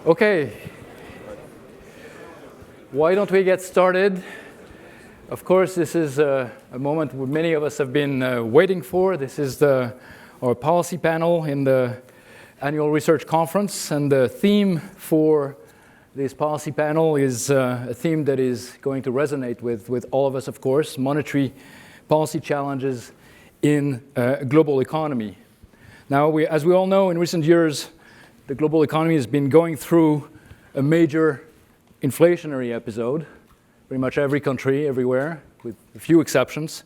Okay, why don't we get started? Of course, this is a moment many of us have been waiting for. This is our policy panel in the annual research conference, and the theme for this policy panel is a theme that is going to resonate with all of us, of course: monetary policy challenges in a global economy. Now, as we all know, in recent years, the global economy has been going through a major inflationary episode. Pretty much every country, everywhere, with a few exceptions,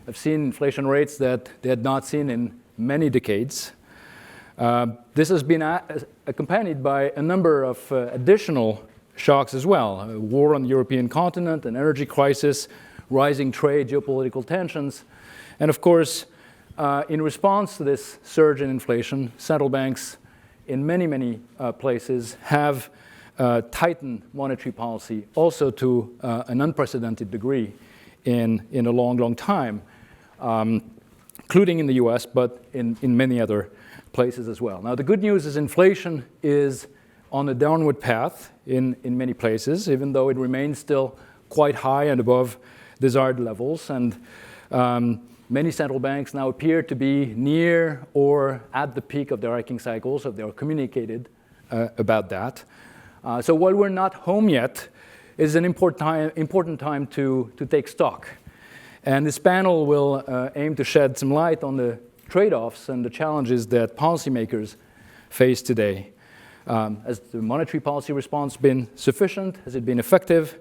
have seen inflation rates that they had not seen in many decades. This has been accompanied by a number of additional shocks as well: a war on the European continent, an energy crisis, rising trade, geopolitical tensions, and of course, in response to this surge in inflation, central banks in many places have tightened monetary policy, also to an unprecedented degree in a long time, including in the US, but in many other places as well. Now, the good news is inflation is on a downward path in many places, even though it remains still quite high and above desired levels. And many central banks now appear to be near or at the peak of their hiking cycles, so they are communicated about that. So while we're not home yet, it's an important time to take stock. And this panel will aim to shed some light on the trade-offs and the challenges that policymakers face today. Has the monetary policy response been sufficient? Has it been effective?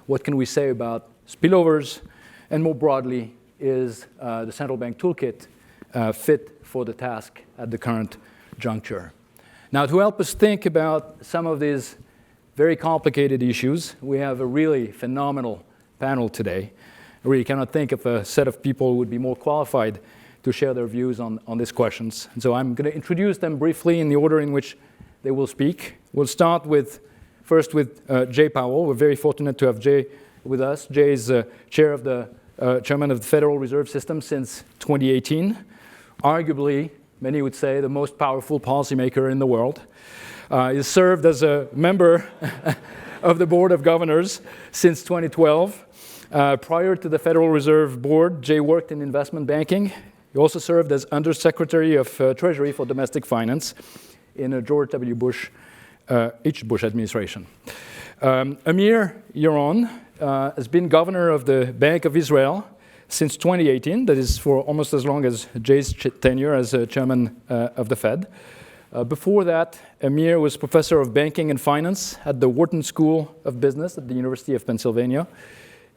What can we say about spillovers? And more broadly, is the central bank toolkit fit for the task at the current juncture? Now, to help us think about some of these very complicated issues, we have a really phenomenal panel today. I really cannot think of a set of people who would be more qualified to share their views on these questions. And so I'm going to introduce them briefly in the order in which they will speak. We'll start first with Jay Powell. We're very fortunate to have Jay with us. Jay is chairman of the Federal Reserve System since 2018. Arguably, many would say, the most powerful policymaker in the world. He served as a member of the Board of Governors since 2012. Prior to the Federal Reserve Board, Jay worked in investment banking. He also served as Undersecretary of Treasury for Domestic Finance in a George W. Bush administration. Amir Yaron has been governor of the Bank of Israel since 2018. That is for almost as long as Jay's tenure as chairman of the Fed. Before that, Amir was professor of banking and finance at the Wharton School of Business at the University of Pennsylvania.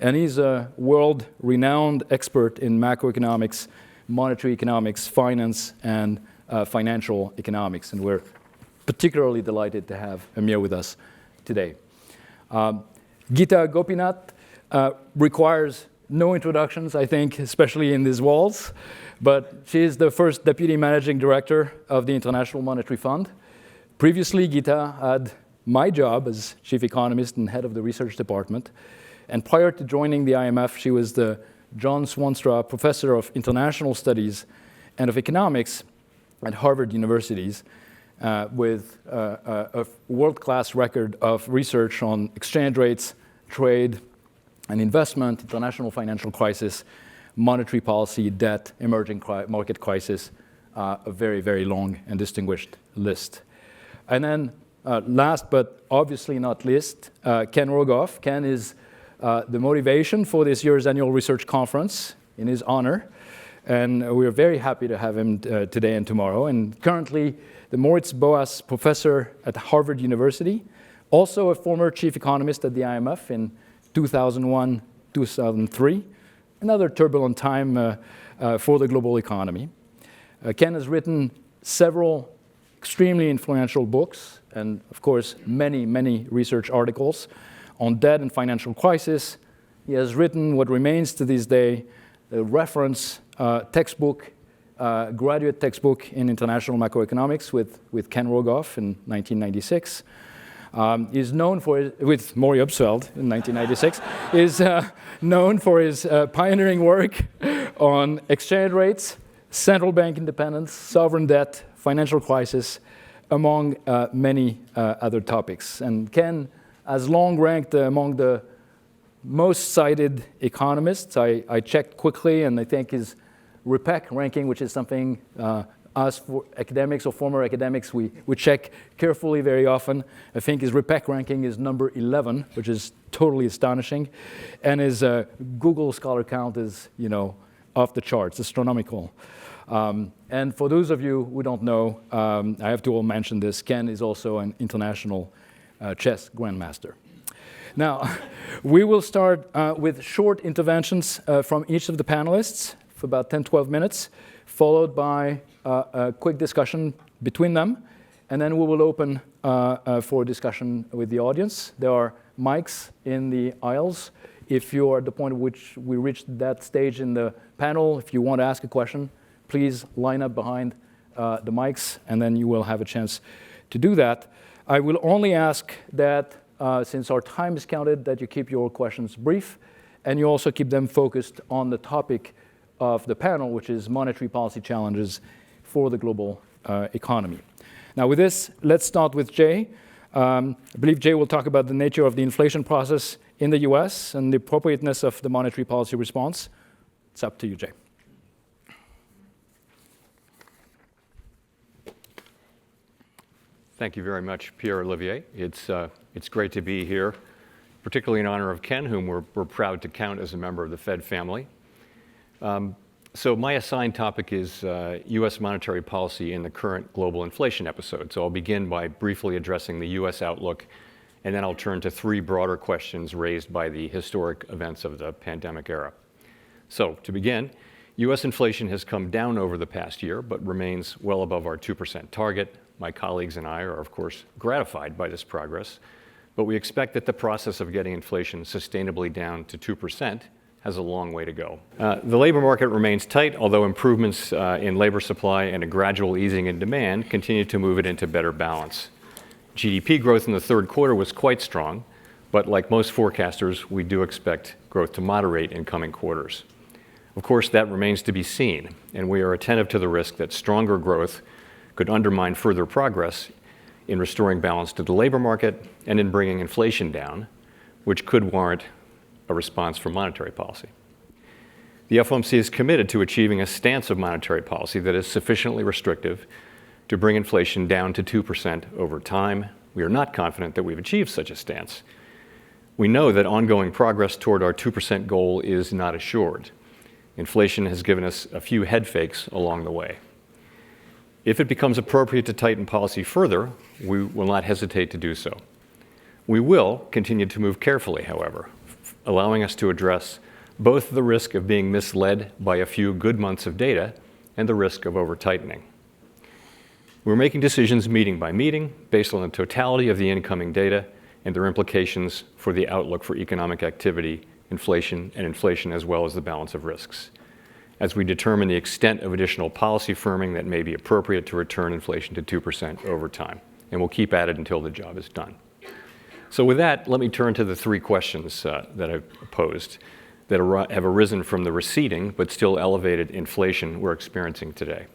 And he's a world-renowned expert in macroeconomics, monetary economics, finance, and financial economics. And we're particularly delighted to have Amir with us today. Geeta Gopinath requires no introductions, I think, especially in these walls. But she is the first deputy managing director of the International Monetary Fund. Previously, Geeta had my job as chief economist and head of the research department. And prior to joining the IMF, she was the John Swanstra Professor of International Studies and of Economics at Harvard University, with a world-class record of research on exchange rates, trade, and investment, international financial crisis, monetary policy, debt, emerging market crisis, a very long and distinguished list. And then last but obviously not least, Ken Rogoff. Ken is the motivation for this year's annual research conference in his honor. And we're very happy to have him today and tomorrow. And currently, the Moritz Boas Professor at Harvard University, also a former chief economist at the IMF in 2001, 2003. Another turbulent time for the global economy. Ken has written several extremely influential books and, of course, many research articles on debt and financial crisis. He has written what remains to this day a reference textbook, graduate textbook in international macroeconomics with Ken Rogoff in 1996. Is known for, with Maury Upsfeld in 1996, is known for his pioneering work on exchange rates, central bank independence, sovereign debt, financial crisis, among many other topics. And Ken has long ranked among the most cited economists. I checked quickly, and I think his RIPEC ranking, which is something us for academics or former academics, we check carefully very often. I think his RIPEC ranking is number 11, which is totally astonishing. And his Google Scholar count is, off the charts, astronomical. And for those of you who don't know, I have to all mention this, Ken is also an international chess grandmaster. Now, we will start with short interventions from each of the panelists for about 10, 12 minutes, followed by a quick discussion between them, and then we will open for discussion with the audience. There are mics in the aisles. If you are at the point at which we reached that stage in the panel, if you want to ask a question, please line up behind the mics, and then you will have a chance to do that. I will only ask that, since our time is counted, that you keep your questions brief, and you also keep them focused on the topic of the panel, which is monetary policy challenges for the global economy. Now with this, let's start with Jay. I believe Jay will talk about the nature of the inflation process in the US and the appropriateness of the monetary policy response. It's up to you, Jay. Thank you very much, Pierre-Olivier. It's great to be here, particularly in honor of Ken, whom we're proud to count as a member of the Fed family. So my assigned topic is U.S. monetary policy in the current global inflation episode. So I'll begin by briefly addressing the U.S. outlook, and then I'll turn to three broader questions raised by the historic events of the pandemic era. So to begin, U.S. inflation has come down over the past year, but remains well above our 2% target. My colleagues and I are, of course, gratified by this progress, but we expect that the process of getting inflation sustainably down to 2% has a long way to go. The labor market remains tight, although improvements in labor supply and a gradual easing in demand continue to move it into better balance. GDP growth in the third quarter was quite strong, but like most forecasters, we do expect growth to moderate in coming quarters. Of course, that remains to be seen, and we are attentive to the risk that stronger growth could undermine further progress in restoring balance to the labor market and in bringing inflation down, which could warrant a response from monetary policy. The FOMC is committed to achieving a stance of monetary policy that is sufficiently restrictive to bring inflation down to 2% over time. We are not confident that we've achieved such a stance. We know that ongoing progress toward our 2% goal is not assured. Inflation has given us a few head fakes along the way. If it becomes appropriate to tighten policy further, we will not hesitate to do so. We will continue to move carefully, however, allowing us to address both the risk of being misled by a few good months of data and the risk of over-tightening. We're making decisions meeting by meeting based on the totality of the incoming data and their implications for the outlook for economic activity, inflation as well as the balance of risks, as we determine the extent of additional policy firming that may be appropriate to return inflation to 2% over time. And we'll keep at it until the job is done. So with that, let me turn to the three questions that I've posed that have arisen from the receding but still elevated inflation we're experiencing today.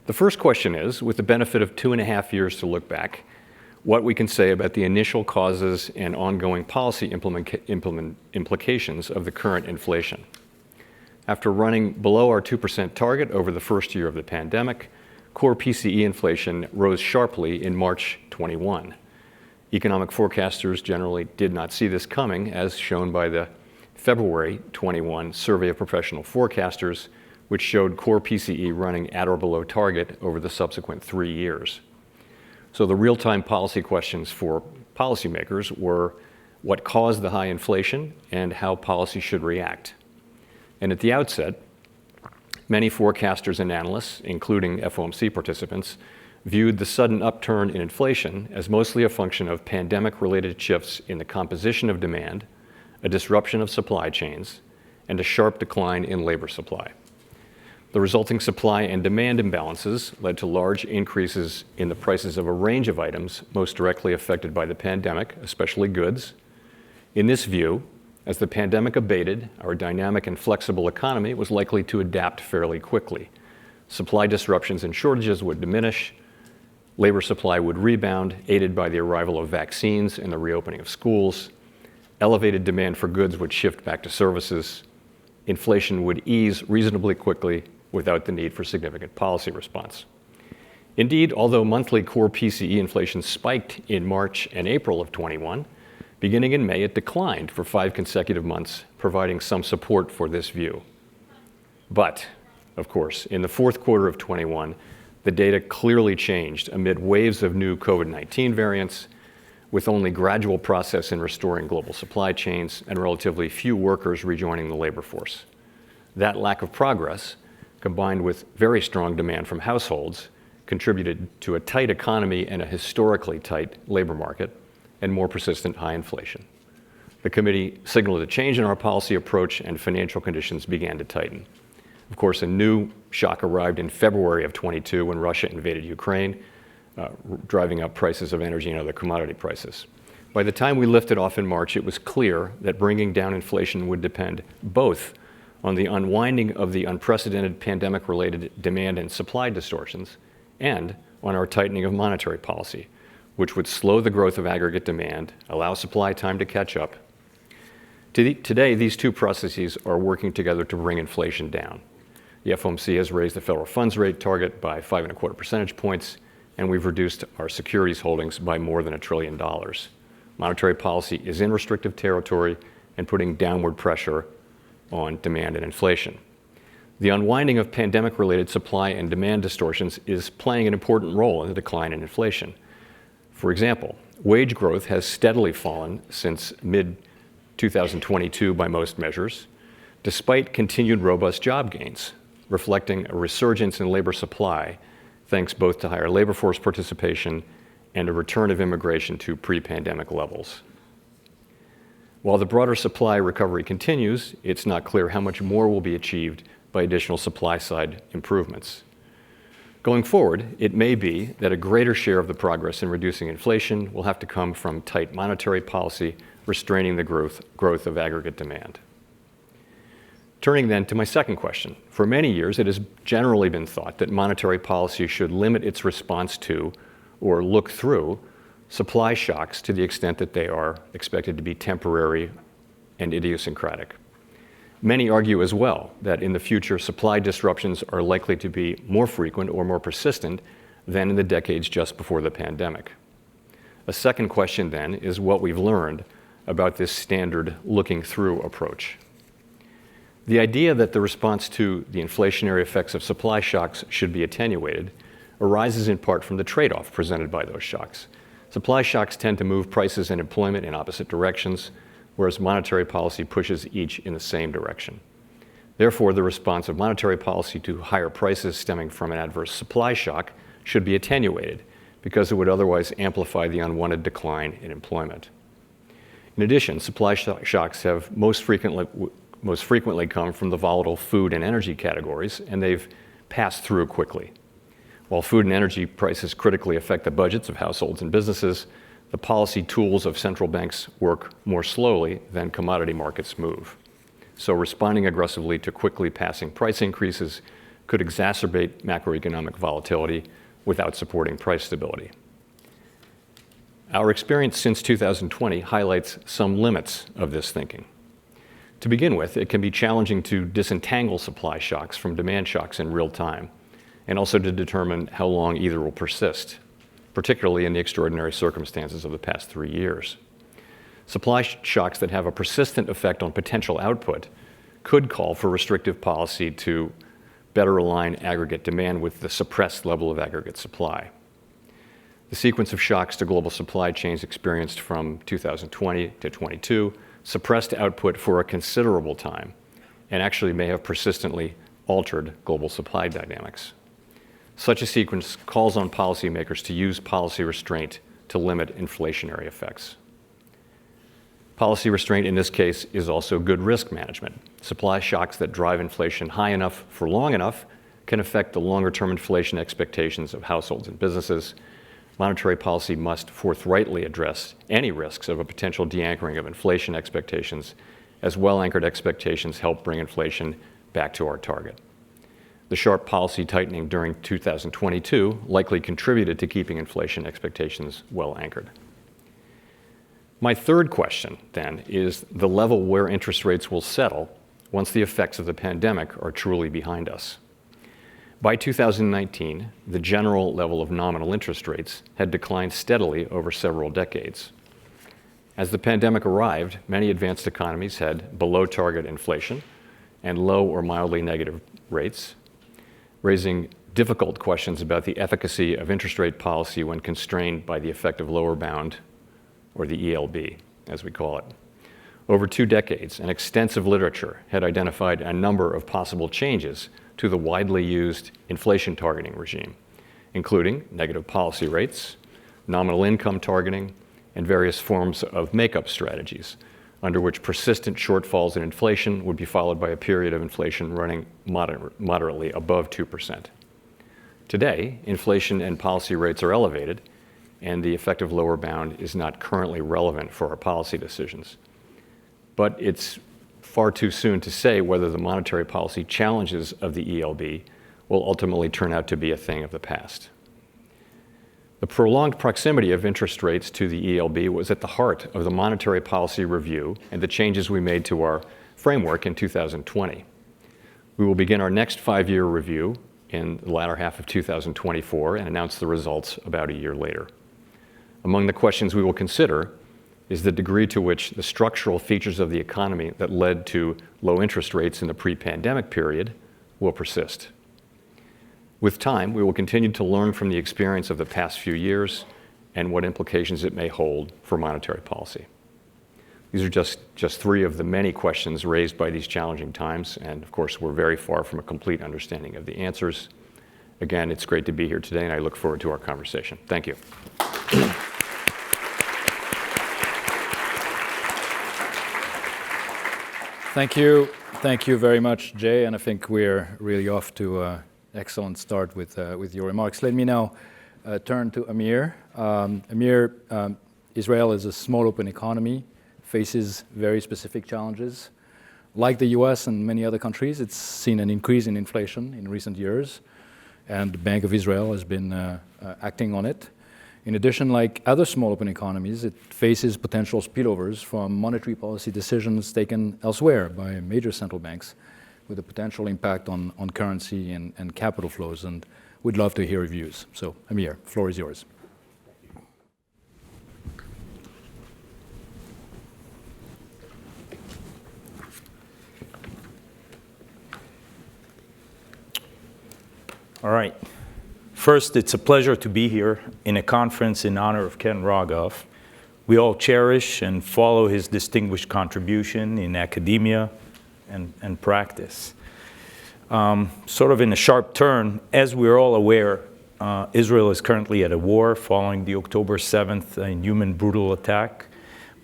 The first question is, with the benefit of 2.5 years to look back, what we can say about the initial causes and ongoing policy implications of the current inflation. After running below our 2% target over the first year of the pandemic, core PCE inflation rose sharply in March 21. Economic forecasters generally did not see this coming, as shown by the February 21 survey of professional forecasters, which showed core PCE running at or below target over the subsequent 3 years. So the real-time policy questions for policymakers were what caused the high inflation and how policy should react. And at the outset, many forecasters and analysts, including FOMC participants, viewed the sudden upturn in inflation as mostly a function of pandemic-related shifts in the composition of demand, a disruption of supply chains, and a sharp decline in labor supply. The resulting supply and demand imbalances led to large increases in the prices of a range of items most directly affected by the pandemic, especially goods. In this view, as the pandemic abated, our dynamic and flexible economy was likely to adapt fairly quickly. Supply disruptions and shortages would diminish, Labor supply would rebound, aided by the arrival of vaccines and the reopening of schools. Elevated demand for goods would shift back to services. Inflation would ease reasonably quickly without the need for significant policy response. Indeed, although monthly core PCE inflation spiked in March and April of 21, beginning in May, it declined for 5 consecutive months, providing some support for this view. But, of course, in the fourth quarter of 21, the data clearly changed amid waves of new COVID-19 variants, with only gradual process in restoring global supply chains and relatively few workers rejoining the labor force. That lack of progress, combined with very strong demand from households, contributed to a tight economy and a historically tight labor market and more persistent high inflation. The committee signaled a change in our policy approach and financial conditions began to tighten. Of course, a new shock arrived in February of 22 when Russia invaded Ukraine, driving up prices of energy and other commodity prices. By the time we lifted off in March, it was clear that bringing down inflation would depend both on the unwinding of the unprecedented pandemic-related demand and supply distortions and on our tightening of monetary policy, which would slow the growth of aggregate demand, allow supply time to catch up. Today, these two processes are working together to bring inflation down. The FOMC has raised the federal funds rate target by 5.25 percentage points, and we've reduced our securities holdings by more than $1 trillion. Monetary policy is in restrictive territory and putting downward pressure on demand and inflation. The unwinding of pandemic-related supply and demand distortions is playing an important role in the decline in inflation. For example, wage growth has steadily fallen since mid-2022 by most measures, despite continued robust job gains, reflecting a resurgence in labor supply, thanks both to higher labor force participation and a return of immigration to pre-pandemic levels. While the broader supply recovery continues, it's not clear how much more will be achieved by additional supply-side improvements. Going forward, it may be that a greater share of the progress in reducing inflation will have to come from tight monetary policy, restraining the growth of aggregate demand. Turning then to my second question. For many years, it has generally been thought that monetary policy should limit its response to or look through supply shocks to the extent that they are expected to be temporary and idiosyncratic. Many argue as well that in the future, supply disruptions are likely to be more frequent or more persistent than in the decades just before the pandemic. A second question then is what we've learned about this standard looking through approach. The idea that the response to the inflationary effects of supply shocks should be attenuated arises in part from the trade-off presented by those shocks. Supply shocks tend to move prices and employment in opposite directions, whereas monetary policy pushes each in the same direction. Therefore, the response of monetary policy to higher prices stemming from an adverse supply shock should be attenuated, because it would otherwise amplify the unwanted decline in employment. In addition, supply shocks have most frequently come from the volatile food and energy categories, and they've passed through quickly. While food and energy prices critically affect the budgets of households and businesses, the policy tools of central banks work more slowly than commodity markets move. So responding aggressively to quickly passing price increases could exacerbate macroeconomic volatility without supporting price stability. Our experience since 2020 highlights some limits of this thinking. To begin with, it can be challenging to disentangle supply shocks from demand shocks in real time, and also to determine how long either will persist, particularly in the extraordinary circumstances of the past 3 years. Supply shocks that have a persistent effect on potential output could call for restrictive policy to better align aggregate demand with the suppressed level of aggregate supply. The sequence of shocks to global supply chains experienced from 2020 to 22 suppressed output for a considerable time and actually may have persistently altered global supply dynamics. Such a sequence calls on policymakers to use policy restraint to limit inflationary effects. Policy restraint in this case is also good risk management. Supply shocks that drive inflation high enough for long enough can affect the longer-term inflation expectations of households and businesses. Monetary policy must forthrightly address any risks of a potential de-anchoring of inflation expectations, as well-anchored expectations help bring inflation back to our target. the sharp policy tightening during 2022 likely contributed to keeping inflation expectations well anchored. My third question, then, is the level where interest rates will settle once the effects of the pandemic are truly behind us. By 2019, the general level of nominal interest rates had declined steadily over several decades. As the pandemic arrived, many advanced economies had below target inflation and low or mildly negative rates, raising difficult questions about the efficacy of interest rate policy when constrained by the effective lower bound, or the ELB, as we call it. Over 2 decades, an extensive literature had identified a number of possible changes to the widely used inflation targeting regime, including negative policy rates, nominal income targeting, and various forms of make-up strategies, under which persistent shortfalls in inflation would be followed by a period of inflation running moderately above 2%. Today, inflation and policy rates are elevated, and the effective lower bound is not currently relevant for our policy decisions. But it's far too soon to say whether the monetary policy challenges of the ELB will ultimately turn out to be a thing of the past. The prolonged proximity of interest rates to the ELB was at the heart of the monetary policy review and the changes we made to our framework in 2020. We will begin our next 5-year review in the latter half of 2024 and announce the results about a year later. Among the questions we will consider is the degree to which the structural features of the economy that led to low interest rates in the pre-pandemic period will persist. With time, we will continue to learn from the experience of the past few years and what implications it may hold for monetary policy. These are just 3 of the many questions raised by these challenging times, and of course, we're very far from a complete understanding of the answers. Again, it's great to be here today, and I look forward to our conversation. Thank you. Thank you very much, Jay, and I think we're really off to an excellent start with your remarks. Let me now turn to Amir. Amir, Israel is a small open economy, faces very specific challenges. Like the US and many other countries, it's seen an increase in inflation in recent years, and the Bank of Israel has been acting on it. In addition, like other small open economies, it faces potential spillovers from monetary policy decisions taken elsewhere by major central banks, with a potential impact on currency and capital flows, and we'd love to hear your views. So, Amir, the floor is yours. All right. First, it's a pleasure to be here in a conference in honor of Ken Rogoff. We all cherish and follow his distinguished contribution in academia and practice. Sort of in a sharp turn, as we're all aware, Israel is currently at a war following the October 7th inhuman, brutal attack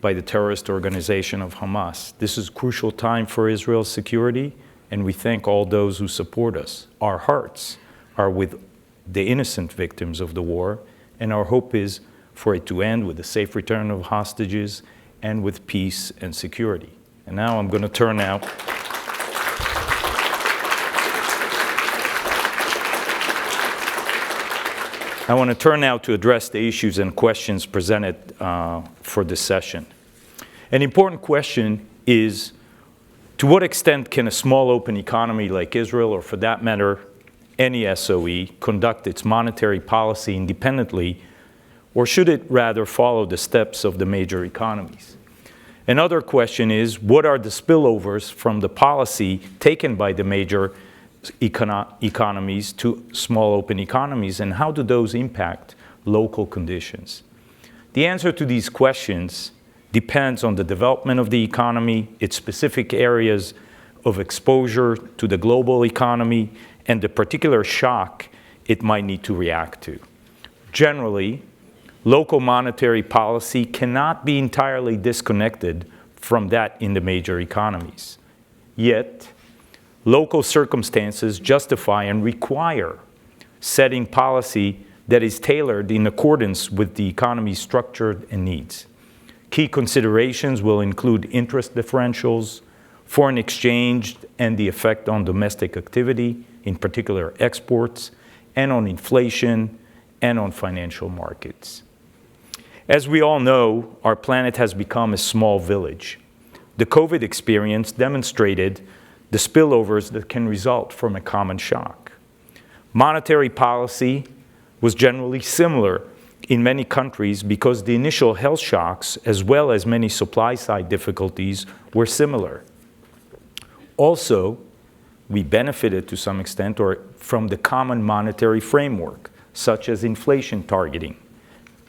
by the terrorist organization of Hamas. This is a crucial time for Israel's security, and we thank all those who support us. Our hearts are with the innocent victims of the war, and our hope is for it to end with a safe return of hostages and with peace and security. And now I'm going to turn now. I want to turn now to address the issues and questions presented for this session. An important question is, to what extent can a small open economy like Israel, or for that matter, any SOE, conduct its monetary policy independently, or should it rather follow the steps of the major economies? Another question is, what are the spillovers from the policy taken by the major economies to small open economies, and how do those impact local conditions? The answer to these questions depends on the development of the economy, its specific areas of exposure to the global economy, and the particular shock it might need to react to. Generally, local monetary policy cannot be entirely disconnected from that in the major economies. Yet, local circumstances justify and require setting policy that is tailored in accordance with the economy's structure and needs. Key considerations will include interest differentials, foreign exchange and the effect on domestic activity, in particular exports, and on inflation, and on financial markets. As we all know, our planet has become a small village. The COVID experience demonstrated the spillovers that can result from a common shock. Monetary policy was generally similar in many countries because the initial health shocks, as well as many supply-side difficulties, were similar. Also, we benefited to some extent from the common monetary framework, such as inflation targeting.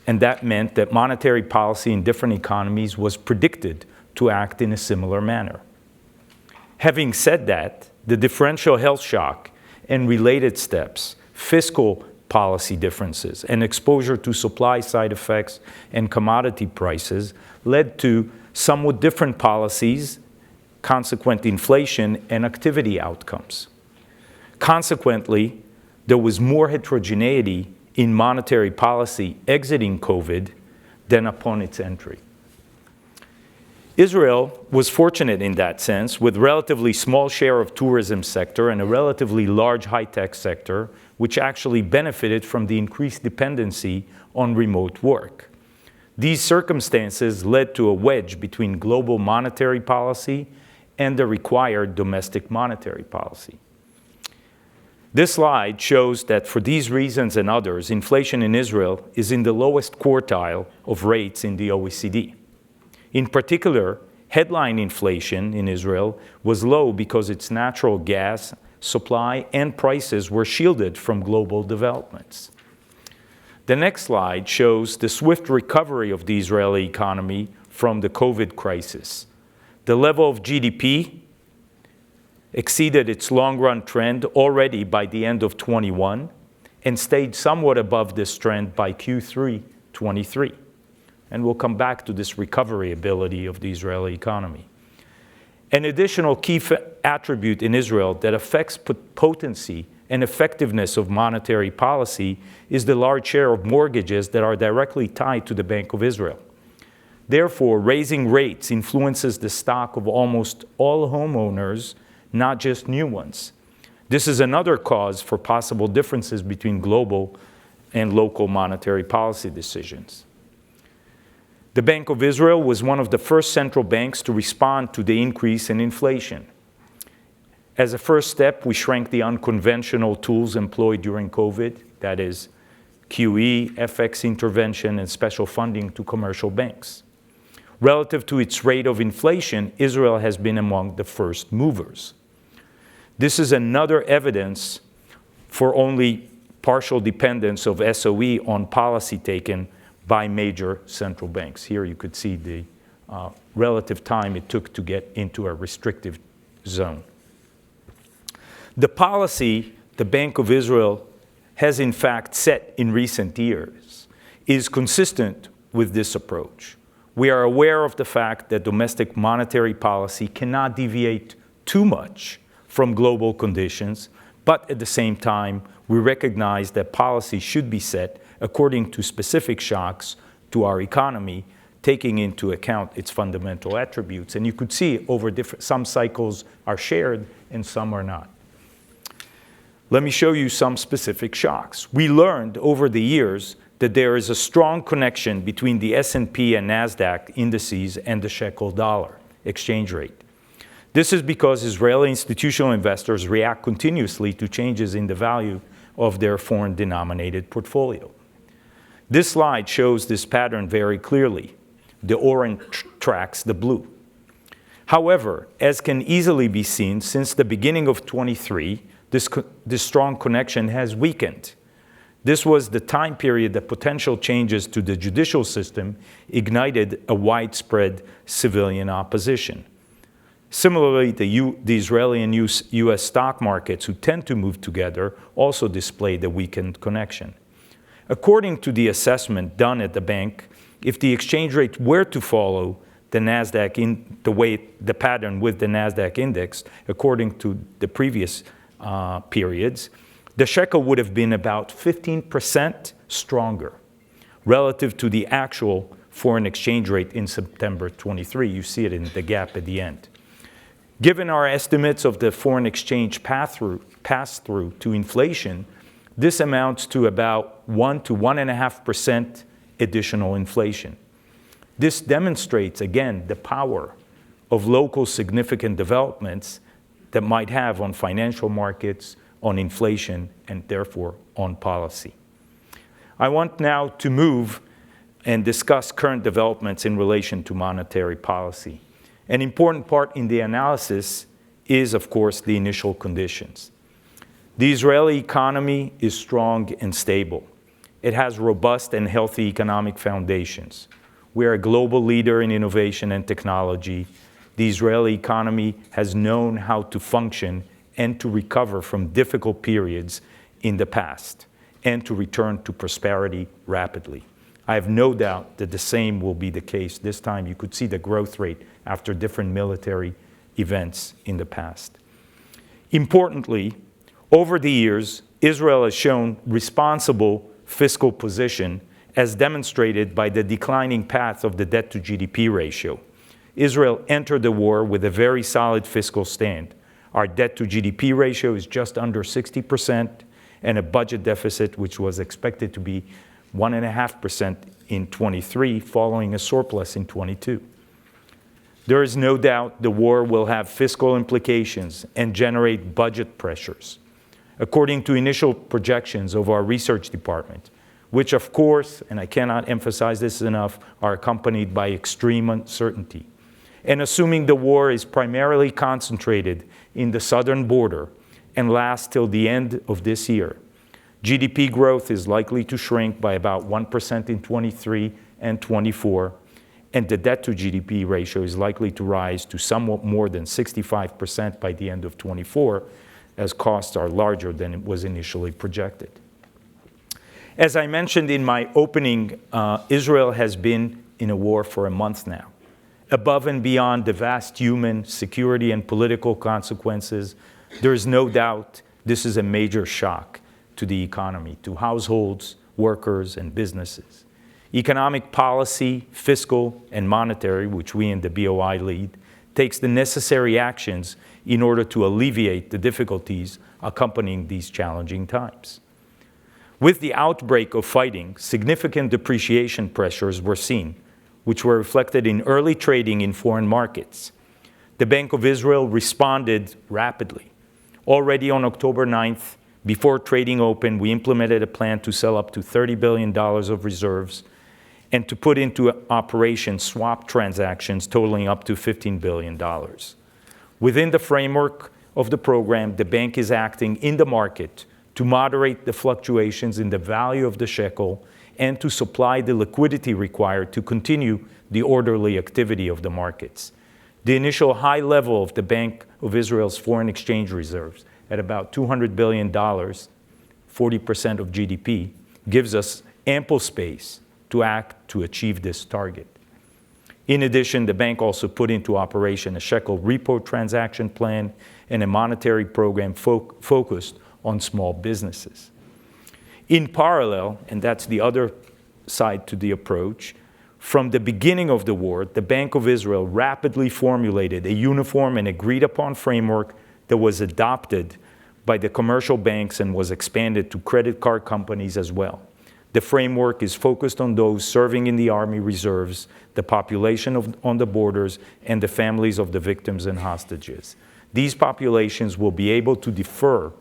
And that meant that monetary policy in different economies was predicted to act in a similar manner. Having said that, the differential health shock and related steps, fiscal policy differences, and exposure to supply-side effects and commodity prices led to somewhat different policies, consequent inflation, and activity outcomes. Consequently, there was more heterogeneity in monetary policy exiting COVID than upon its entry. Israel was fortunate in that sense, with relatively small share of tourism sector and a relatively large high-tech sector, which actually benefited from the increased dependency on remote work. These circumstances led to a wedge between global monetary policy and the required domestic monetary policy. This slide shows that for these reasons and others, inflation in Israel is in the lowest quartile of rates in the OECD. In particular, headline inflation in Israel was low because its natural gas supply and prices were shielded from global developments. The next slide shows the swift recovery of the Israeli economy from the COVID crisis. The level of GDP exceeded its long-run trend already by the end of 21 and stayed somewhat above this trend by Q3 23. And we'll come back to this recovery ability of the Israeli economy. An additional key attribute in Israel that affects potency and effectiveness of monetary policy is the large share of mortgages that are directly tied to the Bank of Israel. Therefore, raising rates influences the stock of almost all homeowners, not just new ones. This is another cause for possible differences between global and local monetary policy decisions. The Bank of Israel was one of the first central banks to respond to the increase in inflation. As a first step, we shrank the unconventional tools employed during COVID, that is, QE, FX intervention, and special funding to commercial banks. Relative to its rate of inflation, Israel has been among the first movers. This is another evidence for only partial dependence of SOE on policy taken by major central banks. Here you could see the relative time it took to get into a restrictive zone. The policy the Bank of Israel has in fact set in recent years is consistent with this approach. We are aware of the fact that domestic monetary policy cannot deviate too much from global conditions, but at the same time, we recognize that policy should be set according to specific shocks to our economy, taking into account its fundamental attributes. And you could see over some cycles are shared and some are not. Let me show you some specific shocks. We learned over the years that there is a strong connection between the S&P and NASDAQ indices and the shekel-dollar exchange rate. This is because Israeli institutional investors react continuously to changes in the value of their foreign-denominated portfolio. This slide shows this pattern very clearly. The orange tracks the blue. However, as can easily be seen, since the beginning of 23, this strong connection has weakened. This was the time period that potential changes to the judicial system ignited a widespread civilian opposition. Similarly, the Israeli and US stock markets, who tend to move together, also displayed a weakened connection. According to the assessment done at the bank, if the exchange rate were to follow the NASDAQ the pattern with the NASDAQ index, according to the previous periods, the shekel would have been about 15% stronger relative to the actual foreign exchange rate in September 23. You see it in the gap at the end. Given our estimates of the foreign exchange pass-through pass-through to inflation, this amounts to about 1 to 1.5% additional inflation. This demonstrates, again, the power of local significant developments that might have on financial markets, on inflation, and therefore on policy. I want now to move and discuss current developments in relation to monetary policy. An important part in the analysis is, of course, the initial conditions. The Israeli economy is strong and stable. It has robust and healthy economic foundations. We are a global leader in innovation and technology. The Israeli economy has known how to function and to recover from difficult periods in the past and to return to prosperity rapidly. I have no doubt that the same will be the case this time. You could see the growth rate after different military events in the past. Importantly, over the years, Israel has shown responsible fiscal position as demonstrated by the declining path of the debt to GDP ratio. Israel entered the war with a very solid fiscal stand. Our debt to GDP ratio is just under 60% and a budget deficit which was expected to be 1.5% in 23, following a surplus in 22. There is no doubt the war will have fiscal implications and generate budget pressures. According to initial projections of our research department, which of course, and I cannot emphasize this enough, are accompanied by extreme uncertainty. And assuming the war is primarily concentrated in the southern border and lasts till the end of this year, GDP growth is likely to shrink by about 1% in 23 and 24, and the debt to GDP ratio is likely to rise to somewhat more than 65% by the end of 24, as costs are larger than it was initially projected. As I mentioned in my opening, Israel has been in a war for a month now. Above and beyond the vast human, security, and political consequences, there is no doubt this is a major shock to the economy, to households, workers, and businesses. Economic policy, fiscal, and monetary, which we in the BOI lead, takes the necessary actions in order to alleviate the difficulties accompanying these challenging times. With the outbreak of fighting, significant depreciation pressures were seen, which were reflected in early trading in foreign markets. The Bank of Israel responded rapidly. Already on October 9th, before trading opened, we implemented a plan to sell up to $30 billion of reserves and to put into operation swap transactions totaling up to $15 billion. Within the framework of the program, the bank is acting in the market to moderate the fluctuations in the value of the shekel and to supply the liquidity required to continue the orderly activity of the markets. The initial high level of the Bank of Israel's foreign exchange reserves at about $200 billion, 40% of GDP, gives us ample space to act to achieve this target. In addition, the bank also put into operation a shekel repo transaction plan and a monetary program focused on small businesses. In parallel, and that's the other side to the approach, from the beginning of the war, the Bank of Israel rapidly formulated a uniform and agreed upon framework that was adopted by the commercial banks and was expanded to credit card companies as well. The framework is focused on those serving in the Army Reserves, the population on the borders, and the families of the victims and hostages. These populations will be able to defer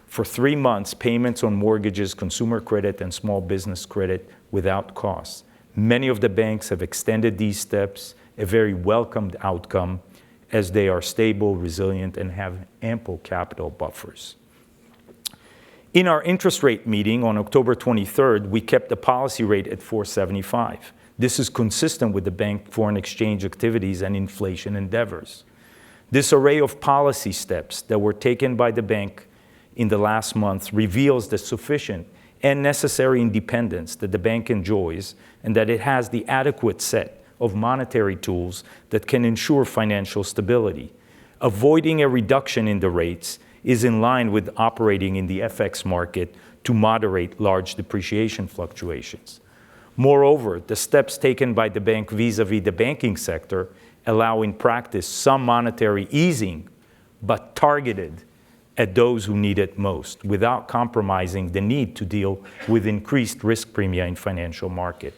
for 3 months payments on mortgages, consumer credit, and small business credit without cost. Many of the banks have extended these steps, a very welcomed outcome, as they are stable, resilient, and have ample capital buffers. In our interest rate meeting on October 23rd, we kept the policy rate at 4.75. This is consistent with the bank foreign exchange activities and inflation endeavors. This array of policy steps that were taken by the bank in the last month reveals the sufficient and necessary independence that the bank enjoys and that it has the adequate set of monetary tools that can ensure financial stability. Avoiding a reduction in the rates is in line with operating in the FX market to moderate large depreciation fluctuations. Moreover, the steps taken by the bank vis-à-vis the banking sector allow in practice some monetary easing, but targeted at those who need it most without compromising the need to deal with increased risk premia in financial market.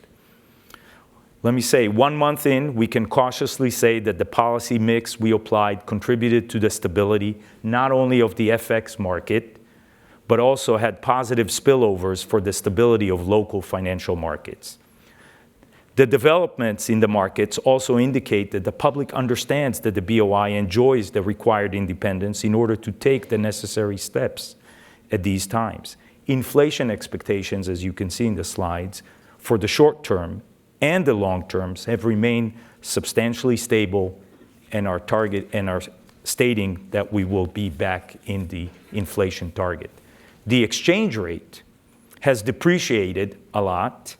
Let me say, 1 month in, we can cautiously say that the policy mix we applied contributed to the stability not only of the FX market, but also had positive spillovers for the stability of local financial markets. The developments in the markets also indicate that the public understands that the BOI enjoys the required independence in order to take the necessary steps at these times. Inflation expectations, as you can see in the slides, for the short term and the long terms have remained substantially stable and are stating that we will be back in the inflation target. The exchange rate has depreciated a lot,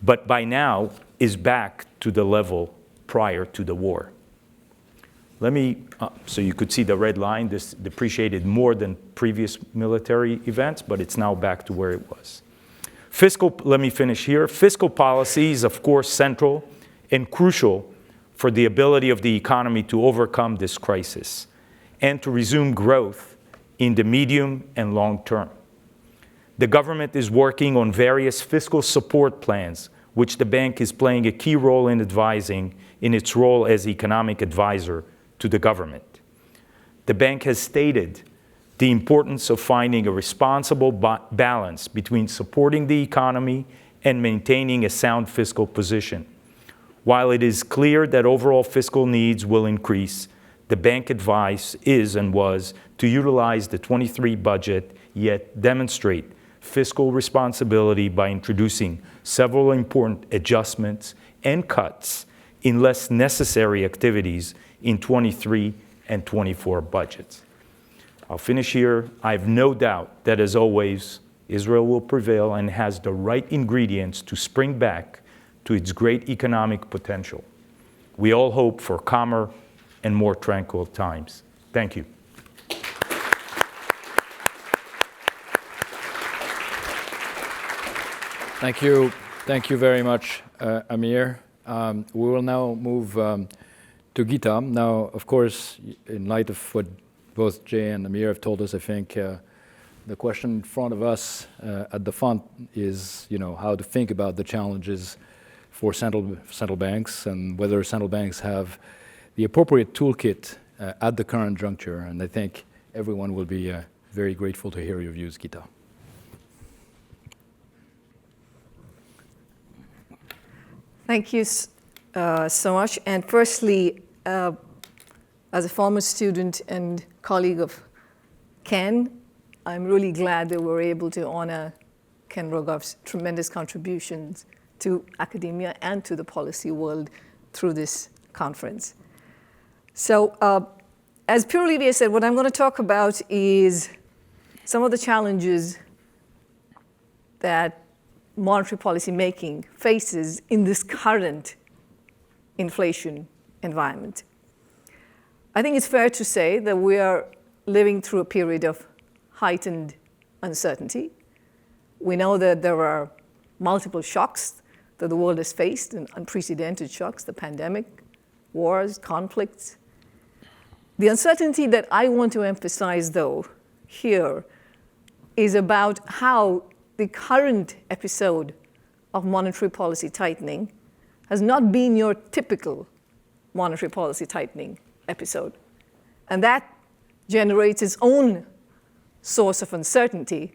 but by now is back to the level prior to the war. So you could see the red line, this depreciated more than previous military events, but it's now back to where it was. Let me finish here. Fiscal policy is, of course, central and crucial for the ability of the economy to overcome this crisis and to resume growth in the medium and long term. The government is working on various fiscal support plans, which the bank is playing a key role in advising in its role as economic advisor to the government. The bank has stated the importance of finding a responsible balance between supporting the economy and maintaining a sound fiscal position. While it is clear that overall fiscal needs will increase, the bank advice is and was to utilize the 23 budget, yet demonstrate fiscal responsibility by introducing several important adjustments and cuts in less necessary activities in 23 and 24 budgets. I'll finish here. I have no doubt that, as always, Israel will prevail and has the right ingredients to spring back to its great economic potential. We all hope for calmer and more tranquil times. Thank you. Thank you. Thank you very much, Amir. We will now move to Gita. Now, of course, in light of what both Jay and Amir have told us, I think the question in front of us at the front is, how to think about the challenges for central banks and whether central banks have the appropriate toolkit at the current juncture. And I think everyone will be very grateful to hear your views, Gita. Thank you so much. And firstly, as a former student and colleague of Ken, I'm really glad that we're able to honor Ken Rogoff's tremendous contributions to academia and to the policy world through this conference. So as Pierre Olivier said, what I'm going to talk about is some of the challenges that monetary policy making faces in this current inflation environment. I think it's fair to say that we are living through a period of heightened uncertainty. We know that there are multiple shocks that the world has faced, and unprecedented shocks, the pandemic, wars, conflicts. The uncertainty that I want to emphasize, though, here is about how the current episode of monetary policy tightening has not been your typical monetary policy tightening episode. And that generates its own source of uncertainty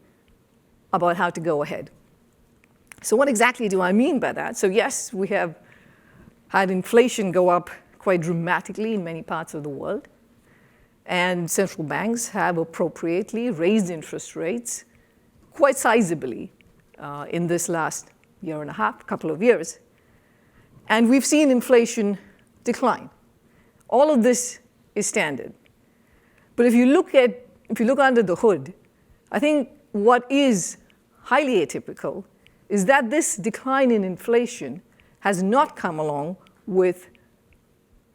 about how to go ahead. So what exactly do I mean by that? So yes, we have had inflation go up quite dramatically in many parts of the world. And central banks have appropriately raised interest rates quite sizably in this last year and a half, couple of years. And we've seen inflation decline. All of this is standard. But if you look under the hood, I think what is highly atypical is that this decline in inflation has not come along with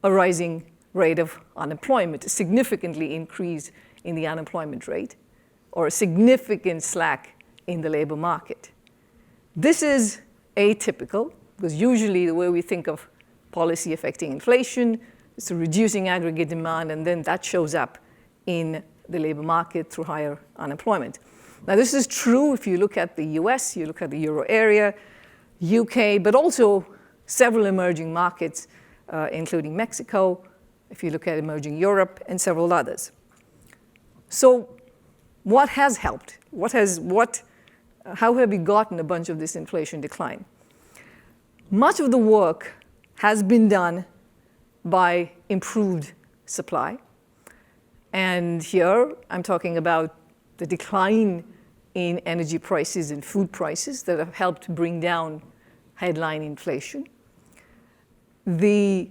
a rising rate of unemployment, a significantly increase in the unemployment rate, or a significant slack in the labor market. This is atypical, because usually the way we think of policy affecting inflation is reducing aggregate demand, and then that shows up in the labor market through higher unemployment. Now, this is true if you look at the US, you look at the euro area, UK, but also several emerging markets, including Mexico, if you look at emerging Europe, and several others. So what has helped? How have we gotten a bunch of this inflation decline? Much of the work has been done by improved supply. And here I'm talking about the decline in energy prices and food prices that have helped bring down headline inflation. The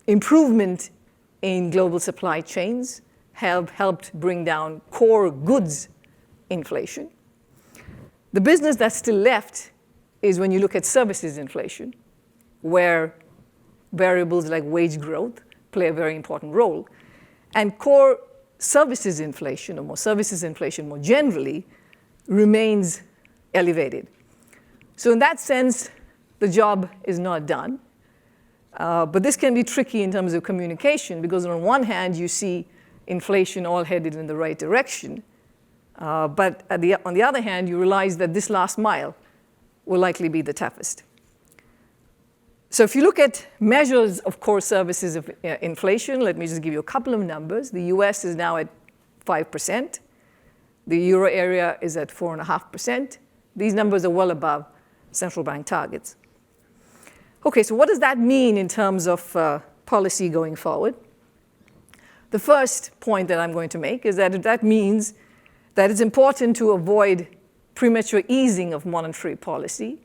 improvement in global supply chains have helped bring down core goods inflation. The business that's still left is when you look at services inflation, where variables like wage growth play a very important role. And core services inflation, or more services inflation more generally, remains elevated. So in that sense, the job is not done. But this can be tricky in terms of communication, because on one hand, you see inflation all headed in the right direction. But on the other hand, you realize that this last mile will likely be the toughest. So if you look at measures of core services of inflation, let me just give you a couple of numbers. The US is now at 5%. The euro area is at 4.5%. These numbers are well above central bank targets. Okay, so what does that mean in terms of policy going forward? The first point that I'm going to make is that means that it's important to avoid premature easing of monetary policy,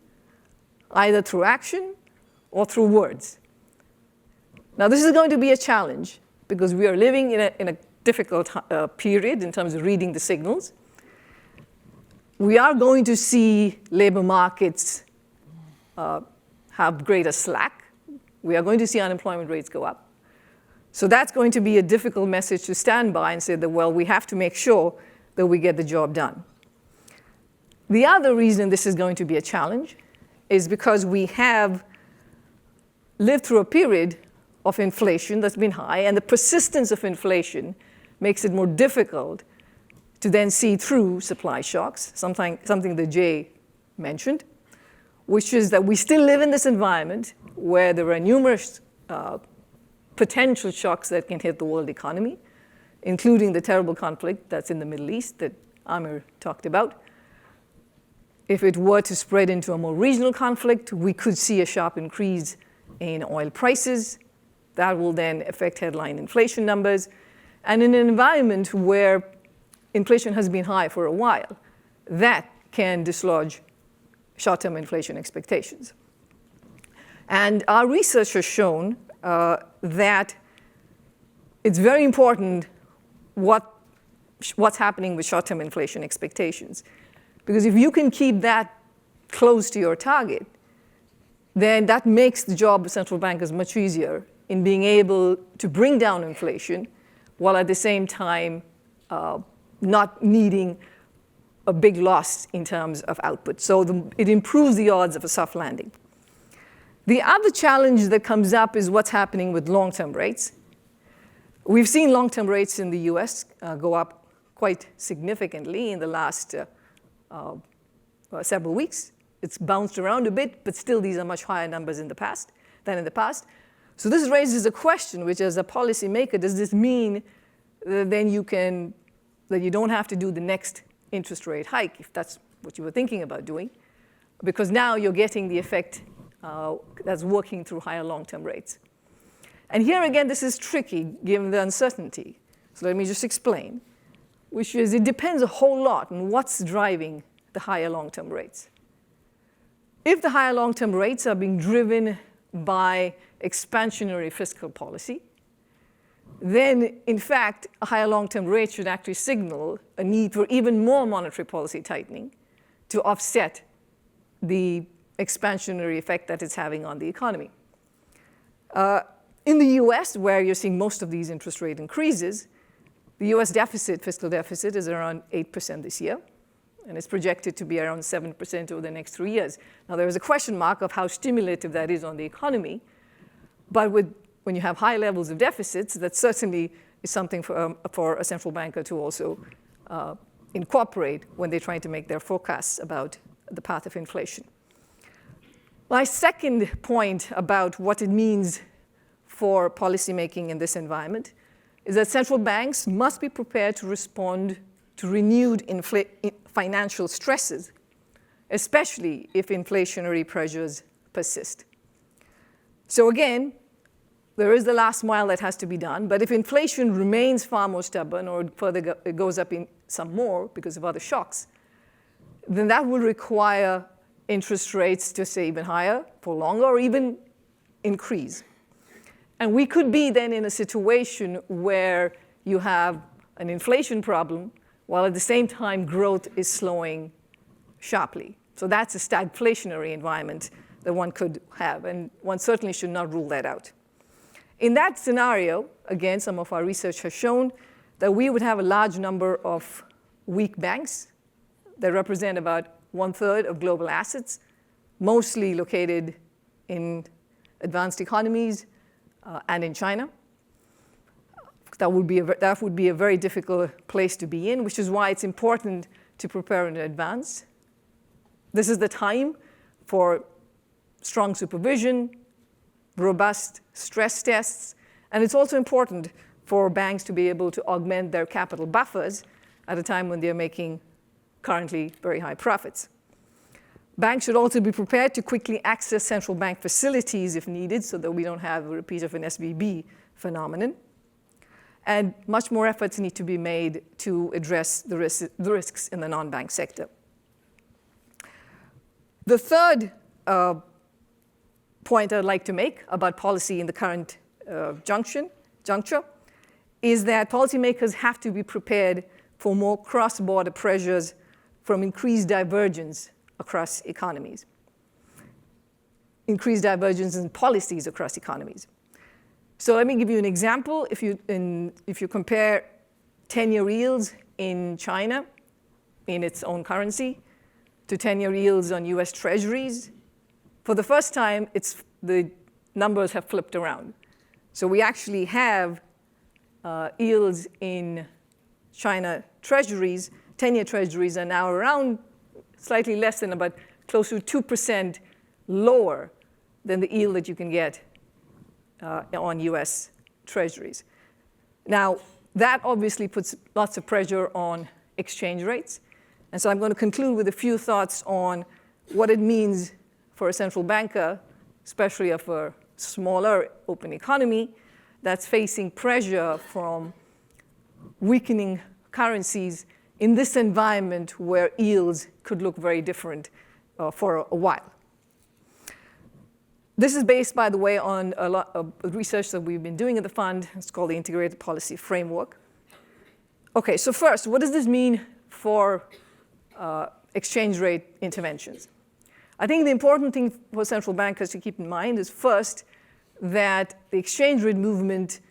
either through action or through words. Now, this is going to be a challenge because we are living in a difficult period in terms of reading the signals. We are going to see labor markets have greater slack. We are going to see unemployment rates go up. So that's going to be a difficult message to stand by and say that, well, we have to make sure that we get the job done. The other reason this is going to be a challenge is because we have lived through a period of inflation that's been high, and the persistence of inflation makes it more difficult to then see through supply shocks, something that Jay mentioned, which is that we still live in this environment where there are numerous potential shocks that can hit the world economy, including the terrible conflict that's in the Middle East that Amir talked about. If it were to spread into a more regional conflict, we could see a sharp increase in oil prices. That will then affect headline inflation numbers. And in an environment where inflation has been high for a while, that can dislodge short-term inflation expectations. And our research has shown that it's very important what's happening with short-term inflation expectations. Because if you can keep that close to your target, then that makes the job of central bankers much easier in being able to bring down inflation while at the same time not needing a big loss in terms of output. So it improves the odds of a soft landing. The other challenge that comes up is what's happening with long-term rates. We've seen long-term rates in the US go up quite significantly in the last several weeks. It's bounced around a bit, but still these are much higher numbers than in the past. So this raises a question, which as a policymaker, does this mean that then that you don't have to do the next interest rate hike, if that's what you were thinking about doing? Because now you're getting the effect that's working through higher long-term rates. And here again, this is tricky given the uncertainty. So let me just explain, which is it depends a whole lot on what's driving the higher long-term rates. If the higher long-term rates are being driven by expansionary fiscal policy, then in fact, a higher long-term rate should actually signal a need for even more monetary policy tightening to offset the expansionary effect that it's having on the economy. In the US, where you're seeing most of these interest rate increases, the US fiscal deficit is around 8% this year, and it's projected to be around 7% over the next 3 years. Now, there is a question mark of how stimulative that is on the economy, but when you have high levels of deficits, that certainly is something for a central banker to also incorporate when they're trying to make their forecasts about the path of inflation. My second point about what it means for policymaking in this environment is that central banks must be prepared to respond to renewed financial stresses, especially if inflationary pressures persist. So again, there is the last mile that has to be done, but if inflation remains far more stubborn or further it goes up in some more because of other shocks, then that will require interest rates to stay even higher for longer or even increase. And we could be then in a situation where you have an inflation problem while at the same time growth is slowing sharply. So that's a stagflationary environment that one could have, and one certainly should not rule that out. In that scenario, again, some of our research has shown that we would have a large number of weak banks that represent about 1/3 of global assets, mostly located in advanced economies and in China. That would be a very difficult place to be in, which is why it's important to prepare in advance. This is the time for strong supervision, robust stress tests, and it's also important for banks to be able to augment their capital buffers at a time when they're making currently very high profits. Banks should also be prepared to quickly access central bank facilities if needed so that we don't have a repeat of an SVB phenomenon. And much more efforts need to be made to address the risks in the non-bank sector. The third point I'd like to make about policy in the current juncture is that policymakers have to be prepared for more cross-border pressures from increased divergence across economies, increased divergence in policies across economies. So let me give you an example. If you compare 10-year yields in China in its own currency to 10-year yields on US treasuries, for the first time, the numbers have flipped around. So we actually have yields in China treasuries, 10-year treasuries are now around slightly less than about close to 2% lower than the yield that you can get on US treasuries. Now, that obviously puts lots of pressure on exchange rates. And so I'm going to conclude with a few thoughts on what it means for a central banker, especially of a smaller open economy, that's facing pressure from weakening currencies in this environment where yields could look very different for a while. This is based, by the way, on a lot of research that we've been doing at the fund. It's called the Integrated Policy Framework. Okay, so first, what does this mean for exchange rate interventions? I think the important thing for central bankers to keep in mind is first that the exchange rate movement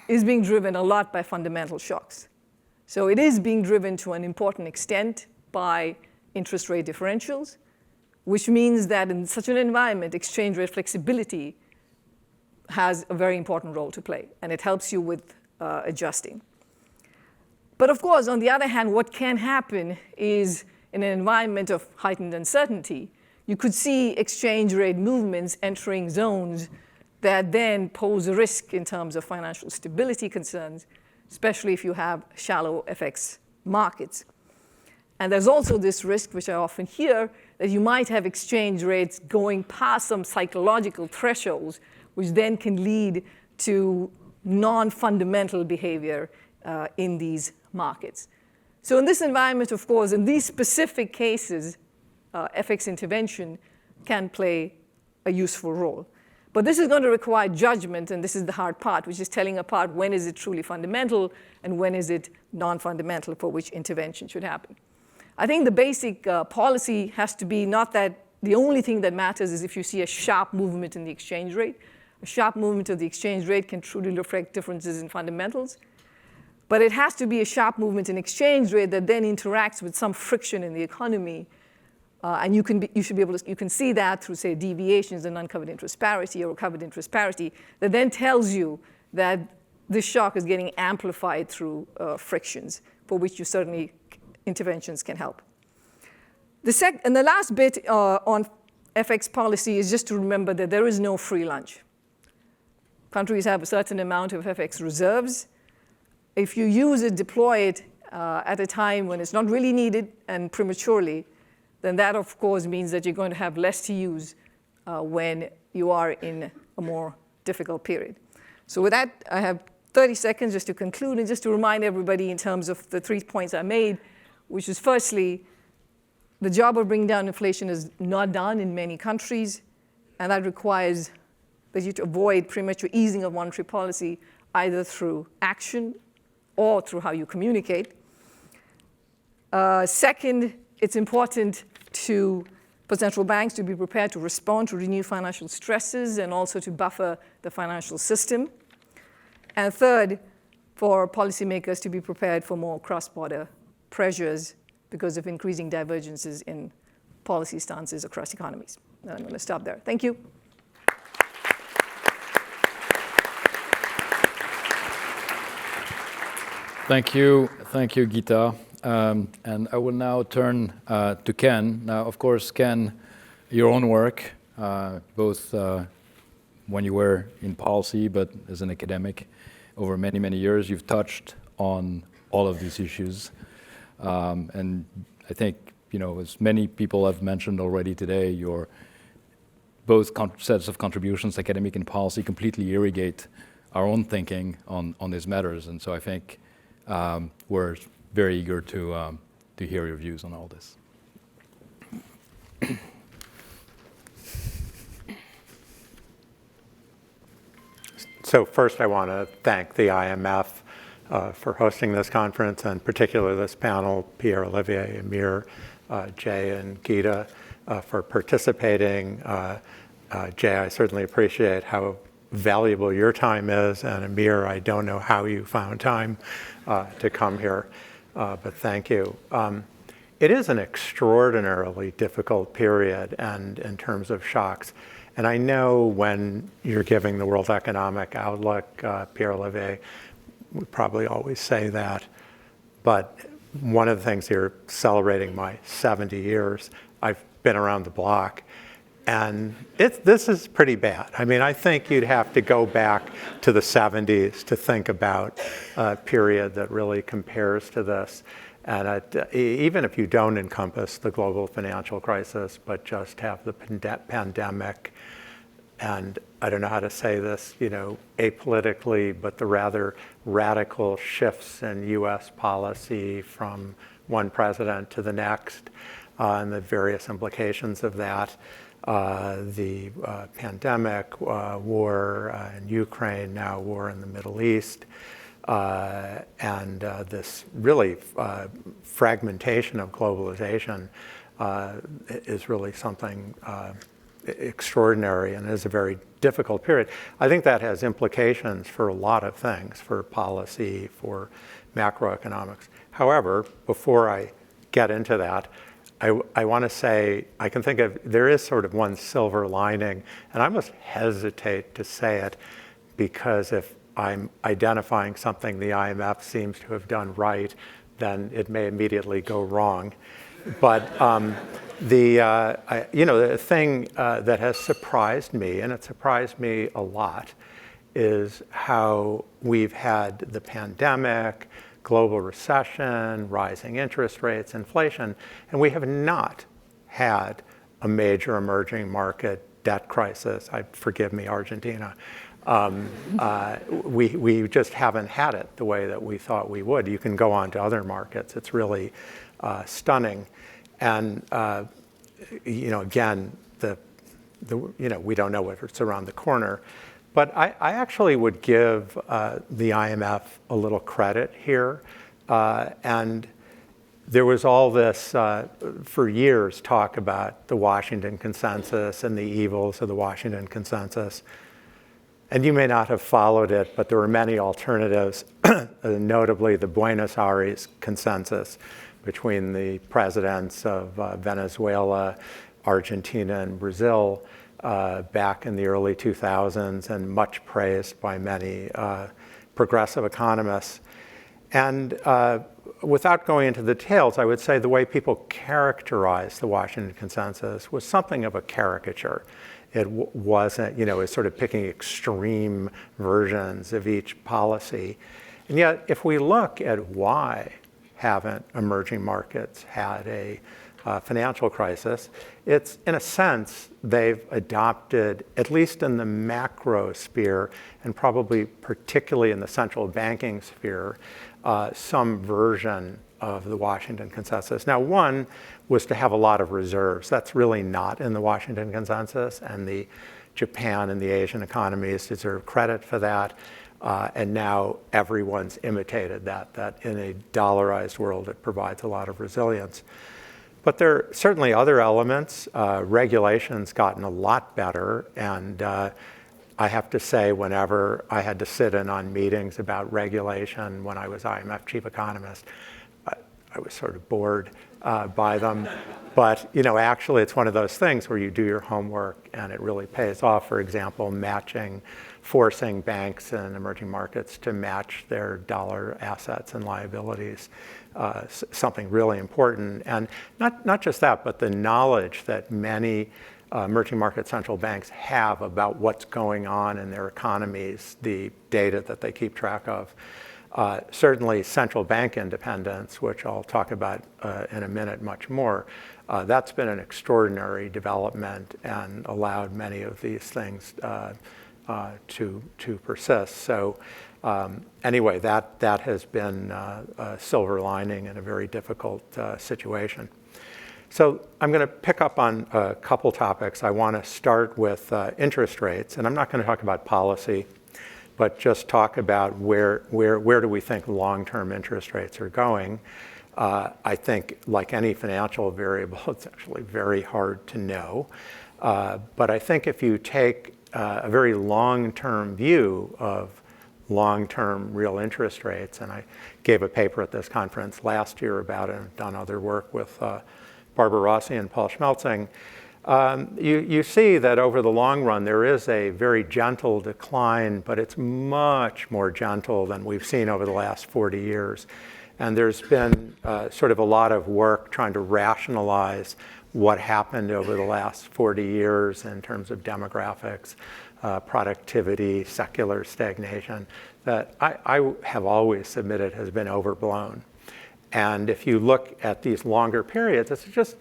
is being driven a lot by fundamental shocks. So it is being driven to an important extent by interest rate differentials, which means that in such an environment, exchange rate flexibility has a very important role to play, and it helps you with adjusting. But of course, on the other hand, what can happen is in an environment of heightened uncertainty, you could see exchange rate movements entering zones that then pose a risk in terms of financial stability concerns, especially if you have shallow FX markets. And there's also this risk, which I often hear, that you might have exchange rates going past some psychological thresholds, which then can lead to non-fundamental behavior in these markets. So in this environment, of course, in these specific cases, FX intervention can play a useful role. But this is going to require judgment, and this is the hard part, which is telling apart when is it truly fundamental and when is it non-fundamental for which intervention should happen. I think the basic policy has to be not that the only thing that matters is if you see a sharp movement in the exchange rate. A sharp movement of the exchange rate can truly reflect differences in fundamentals. But it has to be a sharp movement in exchange rate that then interacts with some friction in the economy. And you can see that through, say, deviations in uncovered interest parity or covered interest parity that then tells you that this shock is getting amplified through frictions, for which interventions can help. And the last bit on FX policy is just to remember that there is no free lunch. Countries have a certain amount of FX reserves. If you deploy it at a time when it's not really needed and prematurely, then that, of course, means that you're going to have less to use when you are in a more difficult period. So with that, I have 30 seconds just to conclude and just to remind everybody in terms of the 3 points I made, which is firstly, the job of bringing down inflation is not done in many countries, and that requires that you to avoid premature easing of monetary policy either through action or through how you communicate. Second, it's important for central banks to be prepared to respond to renewed financial stresses and also to buffer the financial system. And third, for policymakers to be prepared for more cross-border pressures because of increasing divergences in policy stances across economies. And I'm going to stop there. Thank you. Thank you, Geeta. And I will now turn to Ken. Now, of course, Ken, your own work, both when you were in policy, but as an academic, over many, many years, you've touched on all of these issues. And I think, as many people have mentioned already today, your both sets of contributions, academic and policy, completely irrigate our own thinking on these matters. And so I think we're very eager to hear your views on all this. So first, I want to thank the IMF for hosting this conference, and particularly this panel, Pierre-Olivier, Amir, Jay, and Geeta, for participating. Jay, I certainly appreciate how valuable your time is, and Amir, I don't know how you found time to come here, but thank you. It is an extraordinarily difficult period, and in terms of shocks. And I know when you're giving the World Economic Outlook, Pierre-Olivier, we probably always say that, but one of the things you're celebrating my 70 years, I've been around the block, and this is pretty bad. I mean, I think you'd have to go back to the 70s to think about a period that really compares to this. And even if you don't encompass the global financial crisis, but just have the pandemic, and I don't know how to say this, apolitically, but the rather radical shifts in US policy from one president to the next, and the various implications of that, the pandemic, war in Ukraine, now war in the Middle East, and this really fragmentation of globalization is really something extraordinary and is a very difficult period. I think that has implications for a lot of things, for policy, for macroeconomics. However, before I get into that, I want to say, I can think of, there is sort of one silver lining, and I must hesitate to say it because if I'm identifying something the IMF seems to have done right, then it may immediately go wrong. But the thing that has surprised me, and it surprised me a lot, is how we've had the pandemic, global recession, rising interest rates, inflation, and we have not had a major emerging market debt crisis. Forgive me, Argentina. We just haven't had it the way that we thought we would. You can go on to other markets. It's really stunning. And again, we don't know what's around the corner. But I actually would give the IMF a little credit here. And there was all this, for years, talk about the Washington Consensus and the evils of the Washington Consensus. And you may not have followed it, but there were many alternatives, notably the Buenos Aires Consensus between the presidents of Venezuela, Argentina, and Brazil back in the early 2000s, and much praised by many progressive economists. And without going into the details, I would say the way people characterized the Washington Consensus was something of a caricature. It wasn't, it was sort of picking extreme versions of each policy. And yet, if we look at why haven't emerging markets had a financial crisis, it's, in a sense, they've adopted, at least in the macro sphere, and probably particularly in the central banking sphere, some version of the Washington Consensus. Now, one was to have a lot of reserves. That's really not in the Washington Consensus, and the Japan and the Asian economies deserve credit for that. And now everyone's imitated that in a dollarized world, it provides a lot of resilience. But there are certainly other elements. Regulation's gotten a lot better, and I have to say, whenever I had to sit in on meetings about regulation when I was IMF chief economist, I was sort of bored by them. But actually, it's one of those things where you do your homework and it really pays off. For example, forcing banks in emerging markets to match their dollar assets and liabilities, something really important. And not just that, but the knowledge that many emerging market central banks have about what's going on in their economies, the data that they keep track of. Certainly central bank independence, which I'll talk about in a minute much more, that's been an extraordinary development and allowed many of these things to persist. So anyway, that has been a silver lining in a very difficult situation. So I'm going to pick up on a couple topics. I want to start with interest rates, and I'm not going to talk about policy, but just talk about where do we think long-term interest rates are going. I think, like any financial variable, it's actually very hard to know. But I think if you take a very long-term view of long-term real interest rates, and I gave a paper at this conference last year about it, and done other work with Barbara Rossi and Paul Schmelzing, you see that over the long run there is a very gentle decline, but it's much more gentle than we've seen over the last 40 years. And there's been sort of a lot of work trying to rationalize what happened over the last 40 years in terms of demographics, productivity, secular stagnation, that I have always submitted has been overblown. And if you look at these longer periods, it's just,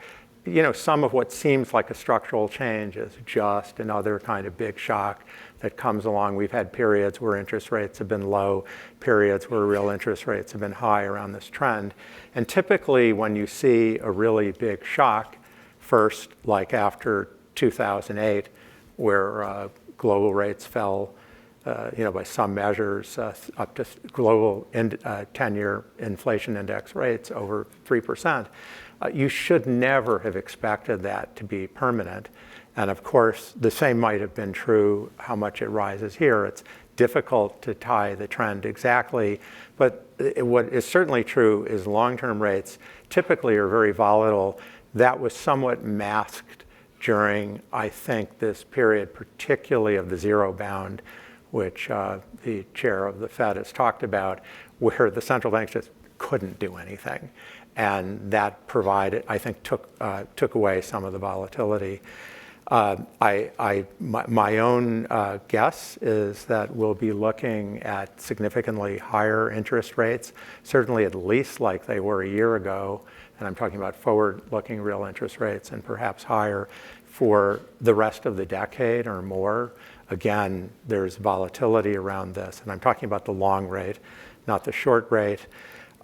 some of what seems like a structural change is just another kind of big shock that comes along. We've had periods where interest rates have been low, periods where real interest rates have been high around this trend. And typically when you see a really big shock, first, like after 2008, where global rates fell by some measures, up to global 10-year inflation index rates over 3%. You should never have expected that to be permanent. And of course, the same might have been true how much it rises here. It's difficult to tie the trend exactly, but what is certainly true is long-term rates typically are very volatile. That was somewhat masked during, I think, this period, particularly of the zero bound, which the chair of the Fed has talked about, where the central banks just couldn't do anything. And that provided, I think, took away some of the volatility. My own guess is that we'll be looking at significantly higher interest rates, certainly at least like they were a year ago, and I'm talking about forward-looking real interest rates, and perhaps higher for the rest of the decade or more. Again, there's volatility around this, and I'm talking about the long rate, not the short rate.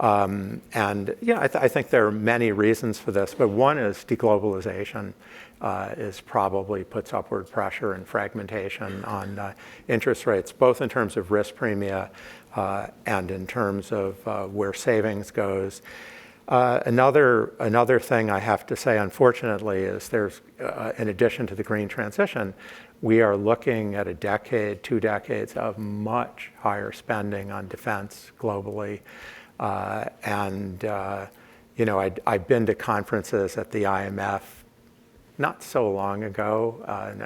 And yeah, I think there are many reasons for this, but one is deglobalization probably puts upward pressure and fragmentation on interest rates, both in terms of risk premia and in terms of where savings goes. Another thing I have to say, unfortunately, is there's, in addition to the green transition, we are looking at a decade, 2 decades of much higher spending on defense globally. I've been to conferences at the IMF not so long ago, and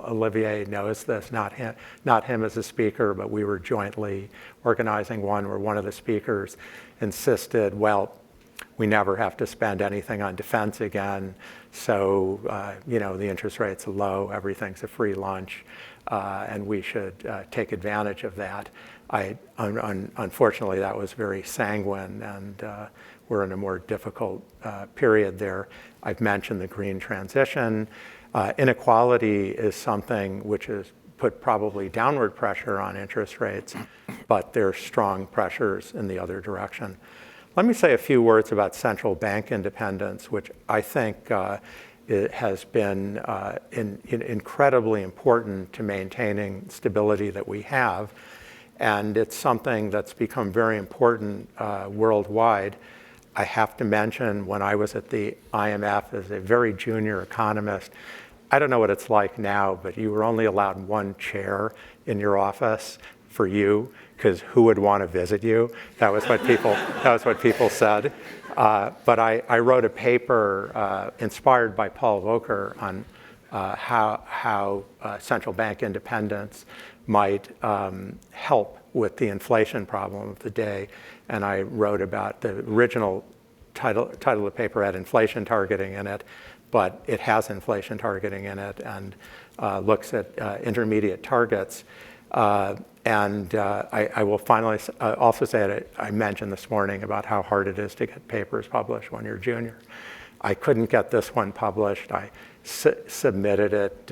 Olivier knows this, not him as a speaker, but we were jointly organizing one where one of the speakers insisted, well, we never have to spend anything on defense again, so the interest rate's low, everything's a free lunch, and we should take advantage of that. Unfortunately, that was very sanguine, and we're in a more difficult period there. I've mentioned the green transition. Inequality is something which has put probably downward pressure on interest rates, but there's strong pressures in the other direction. Let me say a few words about central bank independence, which I think it has been incredibly important to maintaining stability that we have. And it's something that's become very important worldwide. I have to mention, when I was at the IMF as a very junior economist, I don't know what it's like now, but you were only allowed one chair in your office for you, because who would want to visit you? That was what people said. But I wrote a paper inspired by Paul Volcker on how central bank independence might help with the inflation problem of the day. And I wrote about the original title of the paper had inflation targeting in it, but it has inflation targeting in it and looks at intermediate targets. And I will finally also say that I mentioned this morning about how hard it is to get papers published when you're junior. I couldn't get this one published. I submitted it.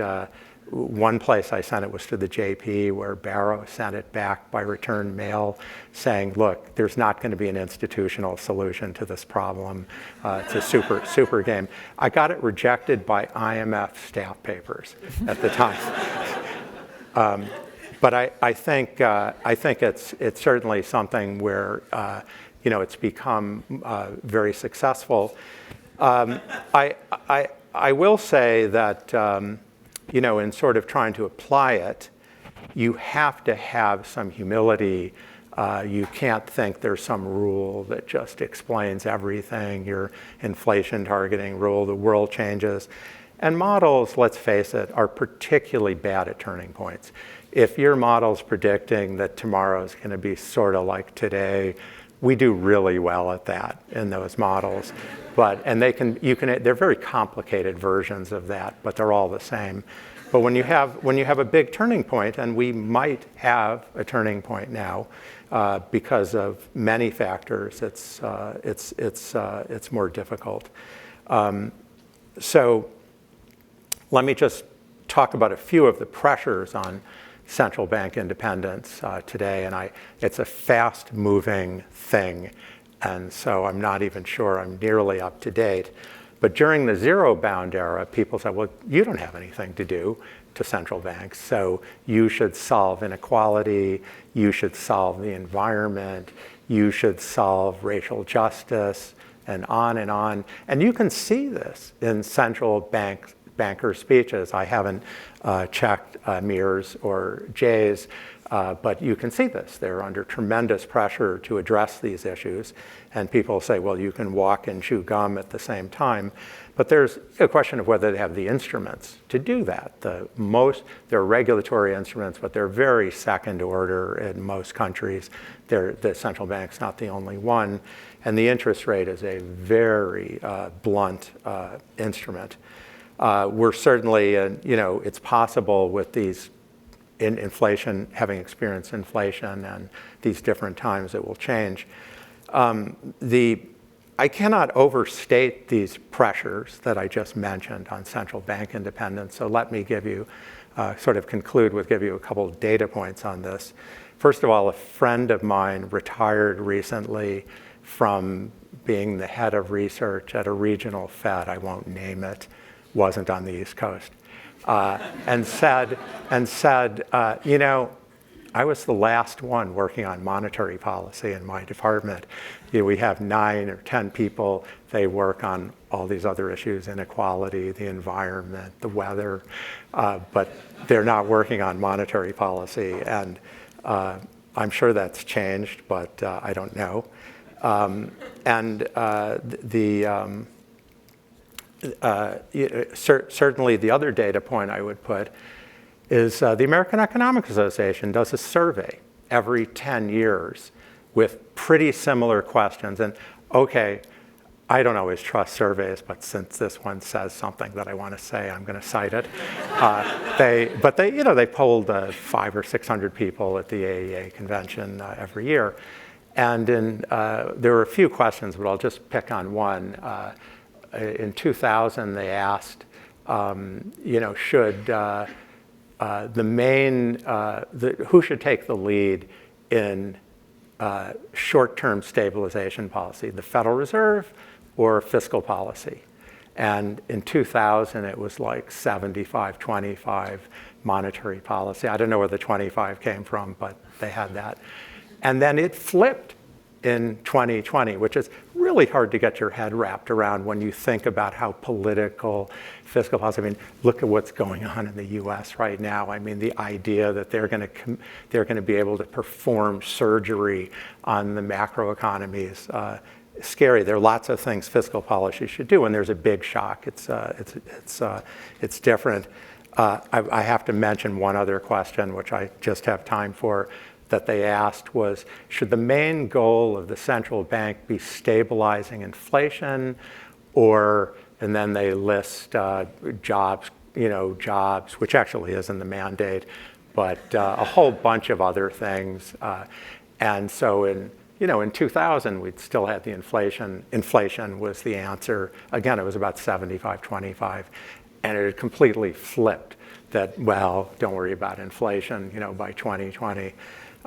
One place I sent it was to the JP, where Barrow sent it back by return mail saying, look, there's not going to be an institutional solution to this problem. It's a super game. I got it rejected by IMF staff papers at the time. But I think it's certainly something where it's become very successful. I will say that in sort of trying to apply it, you have to have some humility. You can't think there's some rule that just explains everything. Your inflation targeting rule, the world changes. And models, let's face it, are particularly bad at turning points. If your model's predicting that tomorrow's going to be sort of like today, we do really well at that in those models. They're very complicated versions of that, but they're all the same. But when you have a big turning point, and we might have a turning point now because of many factors, it's more difficult. So let me just talk about a few of the pressures on central bank independence today, and it's a fast-moving thing, and so I'm not even sure I'm nearly up to date. But during the zero-bound era, people said, well, you don't have anything to do to central banks, so you should solve inequality, you should solve the environment, you should solve racial justice, and on and on. And you can see this in central banker speeches. I haven't checked Amir's or Jay's, but you can see this. They're under tremendous pressure to address these issues. And people say, well, you can walk and chew gum at the same time. But there's a question of whether they have the instruments to do that. There are regulatory instruments, but they're very second order in most countries. The central bank's not the only one. And the interest rate is a very blunt instrument. We're certainly, it's possible with these inflation, having experienced inflation and these different times, it will change. I cannot overstate these pressures that I just mentioned on central bank independence. So let me give you, give you a couple of data points on this. First of all, a friend of mine retired recently from being the head of research at a regional Fed, I won't name it, wasn't on the East Coast, and said, I was the last one working on monetary policy in my department. We have 9 or 10 people. They work on all these other issues, inequality, the environment, the weather, but they're not working on monetary policy. And I'm sure that's changed, but I don't know. certainly the other data point I would put is the American Economic Association does a survey every 10 years with pretty similar questions. And okay, I don't always trust surveys, but since this one says something that I want to say, I'm going to cite it. They polled 500 or 600 people at the AEA convention every year. And there were a few questions, but I'll just pick on one. In 2000, they asked, should who should take the lead in short-term stabilization policy, the Federal Reserve or fiscal policy? And in 2000, it was like 75-25 monetary policy. I don't know where the 25 came from, but they had that. And then it flipped in 2020, which is really hard to get your head wrapped around when you think about how political fiscal policy, I mean, look at what's going on in the US right now. I mean, the idea that they're going to be able to perform surgery on the macroeconomies, scary. There are lots of things fiscal policy should do, and there's a big shock. It's different. I have to mention one other question, which I just have time for, that they asked was, should the main goal of the central bank be stabilizing inflation, or, and then they list jobs, which actually isn't the mandate, but a whole bunch of other things. And so in 2000, we'd still had the inflation. Inflation was the answer. Again, it was about 75-25, and it had completely flipped that, well, don't worry about inflation, by 2020.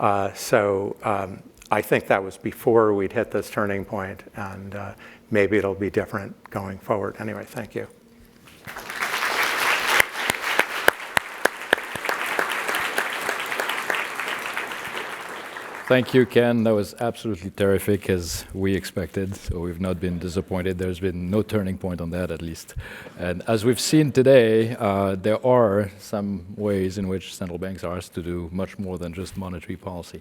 I think that was before we'd hit this turning point, and maybe it'll be different going forward. Anyway, thank you. Thank you, Ken. That was absolutely terrific, as we expected. So we've not been disappointed. There's been no turning point on that, at least. And as we've seen today, there are some ways in which central banks are asked to do much more than just monetary policy.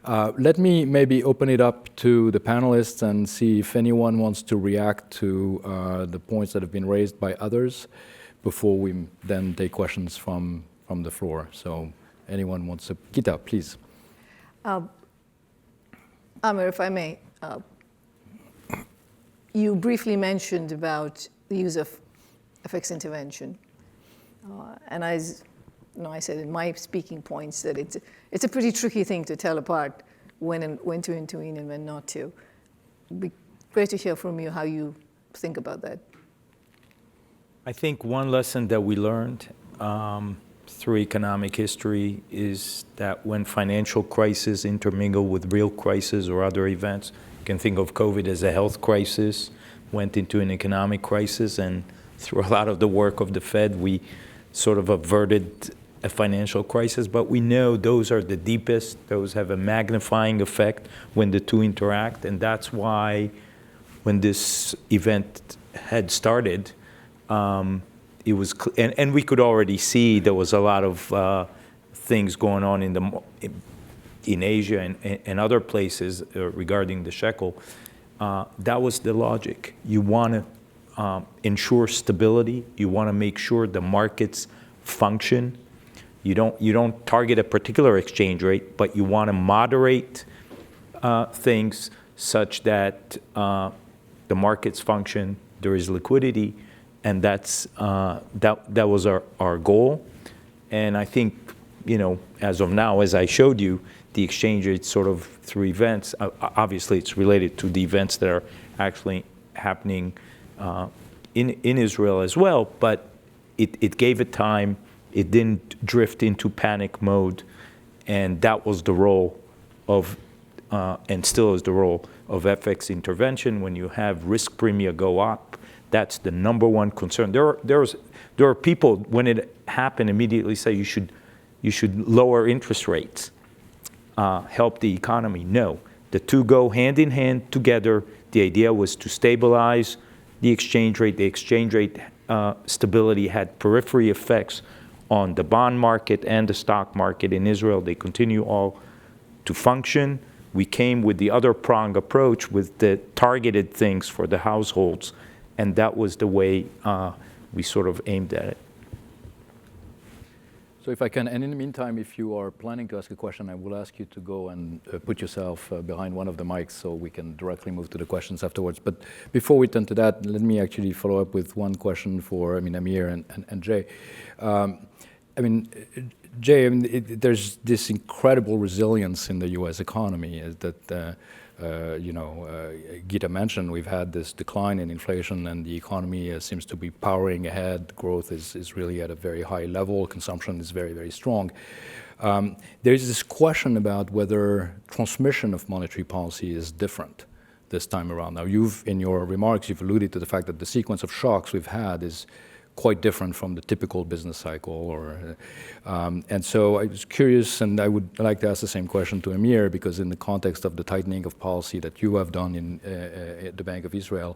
Let me maybe open it up to the panelists and see if anyone wants to react to the points that have been raised by others before we then take questions from the floor. So anyone wants to? Gita, please. Amir, if I may, you briefly mentioned about the use of FX intervention. And as I said in my speaking points that it's a pretty tricky thing to tell apart when to intervene and when not to. It'd be great to hear from you how you think about that. I think one lesson that we learned through economic history is that when financial crises intermingle with real crises or other events, you can think of COVID as a health crisis, went into an economic crisis, and through a lot of the work of the Fed, we sort of averted a financial crisis. But we know those are the deepest, those have a magnifying effect when the two interact, and that's why when this event had started, it was, and we could already see there was a lot of things going on in Asia and other places regarding the shekel. That was the logic. You want to ensure stability. You want to make sure the markets function. You don't target a particular exchange rate, but you want to moderate things such that the markets function. There is liquidity. And that was our goal. And I think, as of now, as I showed you, the exchange rate sort of through events, obviously it's related to the events that are actually happening in Israel as well, but it gave it time. It didn't drift into panic mode. And that was the role of, and still is the role of FX intervention. When you have risk premia go up, that's the number one concern. There are people, when it happened, immediately say you should lower interest rates, help the economy. No, the two go hand in hand together. The idea was to stabilize the exchange rate. The exchange rate stability had periphery effects on the bond market and the stock market in Israel. They continue all to function. We came with the other prong approach with the targeted things for the households and that was the way we sort of aimed at it. So if I can, and in the meantime, if you are planning to ask a question, I will ask you to go and put yourself behind one of the mics so we can directly move to the questions afterwards. But before we turn to that, let me actually follow up with one question for, Amir and Jay. Jay, there's this incredible resilience in the U.S. economy that, Gita mentioned. We've had this decline in inflation, and the economy seems to be powering ahead. Growth is really at a very high level. Consumption is very, very strong. There's this question about whether transmission of monetary policy is different this time around. Now, in your remarks, you've alluded to the fact that the sequence of shocks we've had is quite different from the typical business cycle. And so I was curious, and I would like to ask the same question to Amir, because in the context of the tightening of policy that you have done in at the Bank of Israel,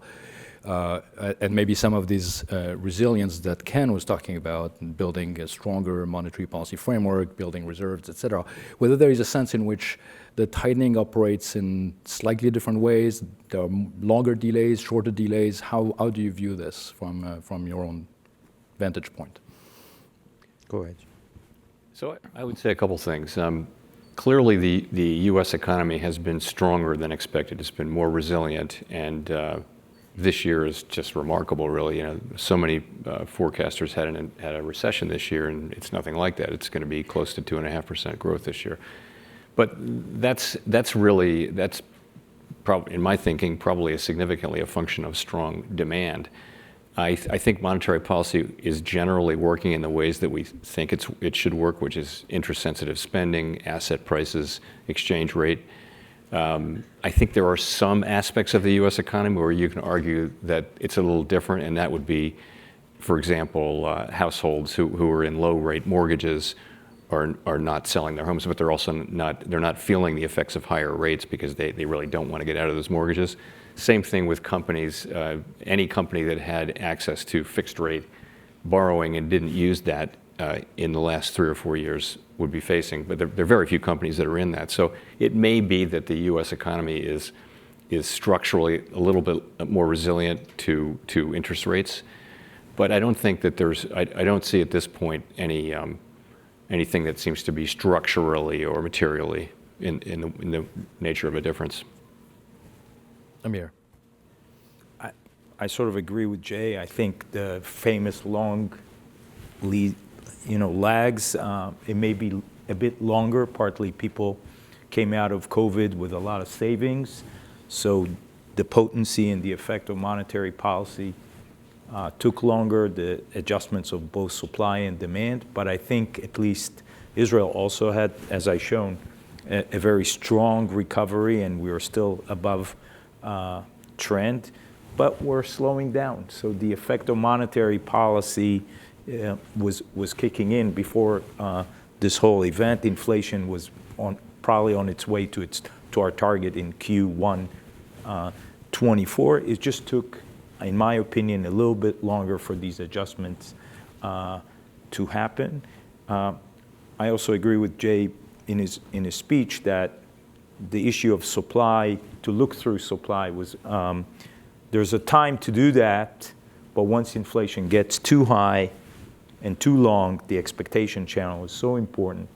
and maybe some of these resilience that Ken was talking about, building a stronger monetary policy framework, building reserves, et cetera, whether there is a sense in which the tightening operates in slightly different ways, there are longer delays, shorter delays. How do you view this from your own vantage point? Go ahead. So I would say a couple things. Clearly, the U.S. economy has been stronger than expected. It's been more resilient, and this year is just remarkable, really. So many forecasters had a recession this year, and it's nothing like that. It's going to be close to 2.5% growth this year. But that's probably, in my thinking, probably significantly a function of strong demand. I think monetary policy is generally working in the ways that we think it should work, which is interest-sensitive spending, asset prices, exchange rate. I think there are some aspects of the U.S. economy where you can argue that it's a little different, and that would be, for example, households who are in low-rate mortgages are not selling their homes, but they're also not feeling the effects of higher rates because they really don't want to get out of those mortgages. Same thing with companies. Any company that had access to fixed rate borrowing and didn't use that in the last 3 or 4 years would be facing, but there are very few companies that are in that. So it may be that the U.S. economy is structurally a little bit more resilient to interest rates, but I don't think that I don't see at this point anything that seems to be structurally or materially in the nature of a difference. Amir. I sort of agree with Jay. I think the famous long lags, it may be a bit longer. Partly people came out of COVID with a lot of savings, so the potency and the effect of monetary policy took longer, the adjustments of both supply and demand. But I think at least Israel also had, as I shown, a very strong recovery, and we are still above trend, but we're slowing down. So the effect of monetary policy was kicking in before this whole event. Inflation was probably on its way to our target in Q1 24. It just took, in my opinion, a little bit longer for these adjustments to happen. I also agree with Jay in his speech that the issue of supply, to look through supply, was there's a time to do that, but once inflation gets too high and too long, the expectation channel is so important.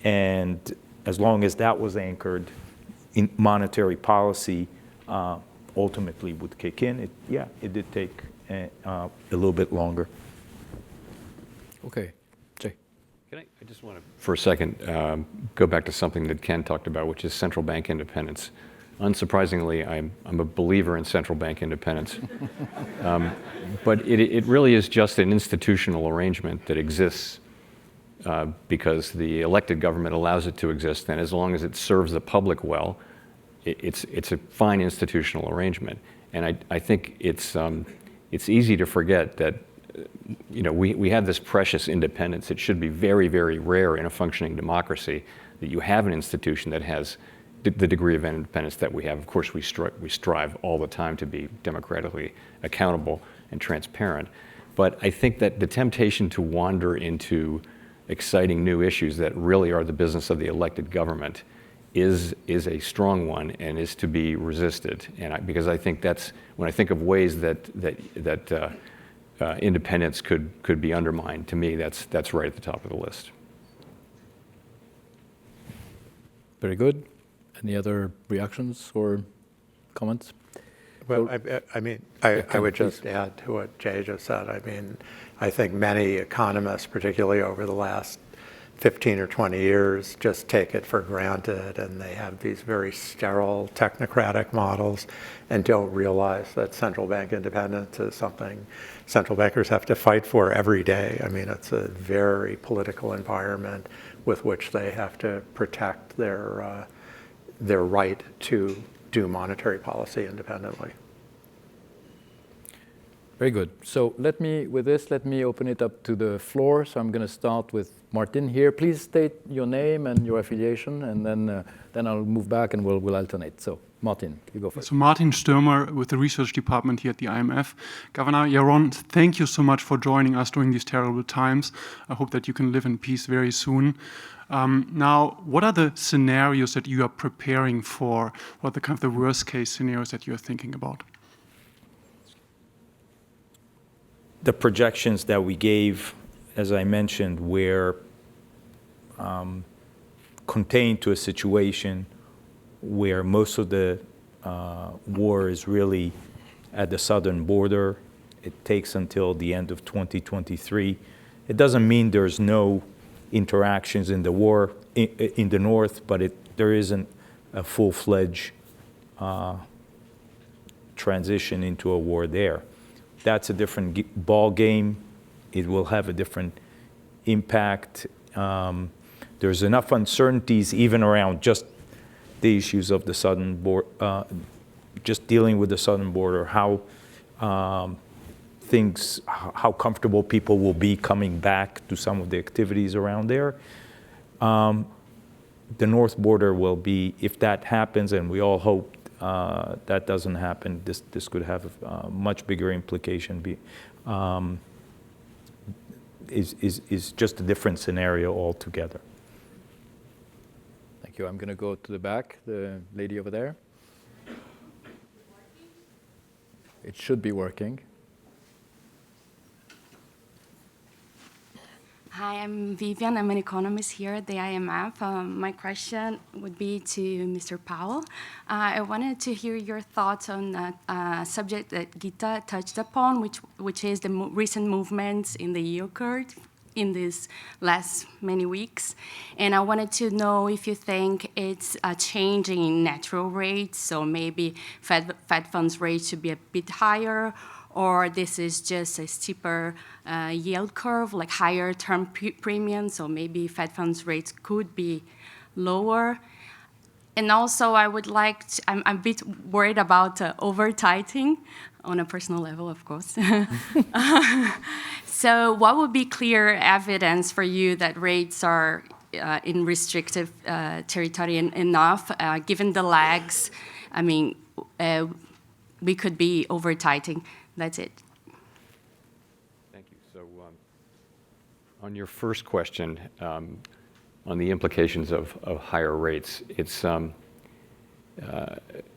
And as long as that was anchored in monetary policy, ultimately would kick in. It did take a little bit longer. Okay, Jay. I just want to, for a second, go back to something that Ken talked about, which is central bank independence. Unsurprisingly, I'm a believer in central bank independence. But it really is just an institutional arrangement that exists because the elected government allows it to exist, and as long as it serves the public well, it's a fine institutional arrangement. And I think it's easy to forget that we have this precious independence. It should be very, very rare in a functioning democracy that you have an institution that has the degree of independence that we have. Of course, we strive all the time to be democratically accountable and transparent. But I think that the temptation to wander into exciting new issues that really are the business of the elected government is a strong one and is to be resisted. And because I think that's, when I think of ways that independence could be undermined, to me, that's right at the top of the list. Very good. Any other reactions or comments? Well, I would just add to what Jay just said. I mean, I think many economists, particularly over the last 15 or 20 years, just take it for granted, and they have these very sterile technocratic models and don't realize that central bank independence is something central bankers have to fight for every day. I mean, it's a very political environment with which they have to protect their right to do monetary policy independently. Very good. So let me open it up to the floor. So I'm going to start with Martin here. Please state your name and your affiliation, and then I'll move back and we'll alternate. So Martin, you go first. So Martin Stürmer with the research department here at the IMF. Governor Yaron, thank you so much for joining us during these terrible times. I hope that you can live in peace very soon. Now, what are the scenarios that you are preparing for? What are the kind of the worst case scenarios that you're thinking about? The projections that we gave, as I mentioned, were contained to a situation where most of the war is really at the southern border. It takes until the end of 2023. It doesn't mean there's no interactions in the war in the north, but there isn't a full-fledged transition into a war there. That's a different ball game. It will have a different impact. There's enough uncertainties even around just the issues of the southern border, just dealing with the southern border, how comfortable people will be coming back to some of the activities around there. The north border will be, if that happens, and we all hope that doesn't happen, this could have a much bigger implication. Is just a different scenario altogether. Thank you. I'm going to go to the back, the lady over there. It should be working. Hi, I'm Vivian. I'm an economist here at the IMF. My question would be to Mr. Powell. I wanted to hear your thoughts on a subject that Gita touched upon, which is the recent movements in the yield curve in these last many weeks. And I wanted to know if you think it's a change in natural rates, so maybe Fed funds rate should be a bit higher, or this is just a steeper yield curve, like higher term premium, so maybe Fed funds rates could be lower. And also, I'm a bit worried about over-tightening on a personal level, of course. So what would be clear evidence for you that rates are in restrictive territory enough, given the lags? I mean, we could be over-tightening. That's it. Thank you. So on your first question, on the implications of higher rates, it's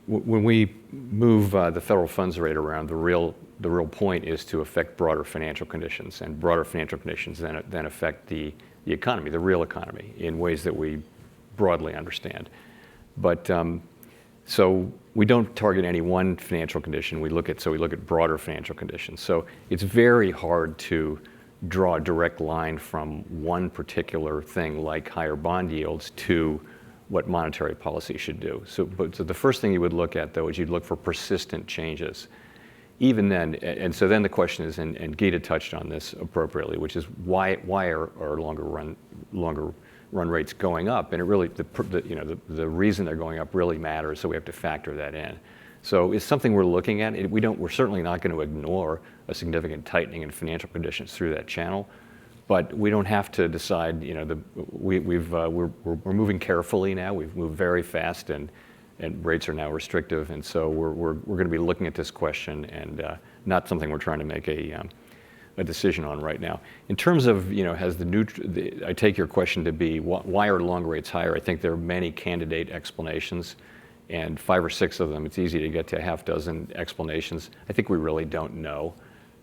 when we move the federal funds rate around, the real point is to affect broader financial conditions, and broader financial conditions then affect the economy, the real economy, in ways that we broadly understand. But so we don't target any one financial condition. We look at broader financial conditions. So it's very hard to draw a direct line from one particular thing, like higher bond yields, to what monetary policy should do. So the first thing you would look at, though, is you'd look for persistent changes. Even then, and so then the question is, and Gita touched on this appropriately, which is why are longer run rates going up? And it really, the reason they're going up really matters, so we have to factor that in. So it's something we're looking at. We're certainly not going to ignore a significant tightening in financial conditions through that channel, but we don't have to decide. We're moving carefully now. We've moved very fast, and rates are now restrictive, and so we're going to be looking at this question, and not something we're trying to make a a decision on right now. In terms of, has I take your question to be, why are long rates higher? I think there are many candidate explanations, and 5 or 6 of them, it's easy to get to a half dozen explanations. I think we really don't know.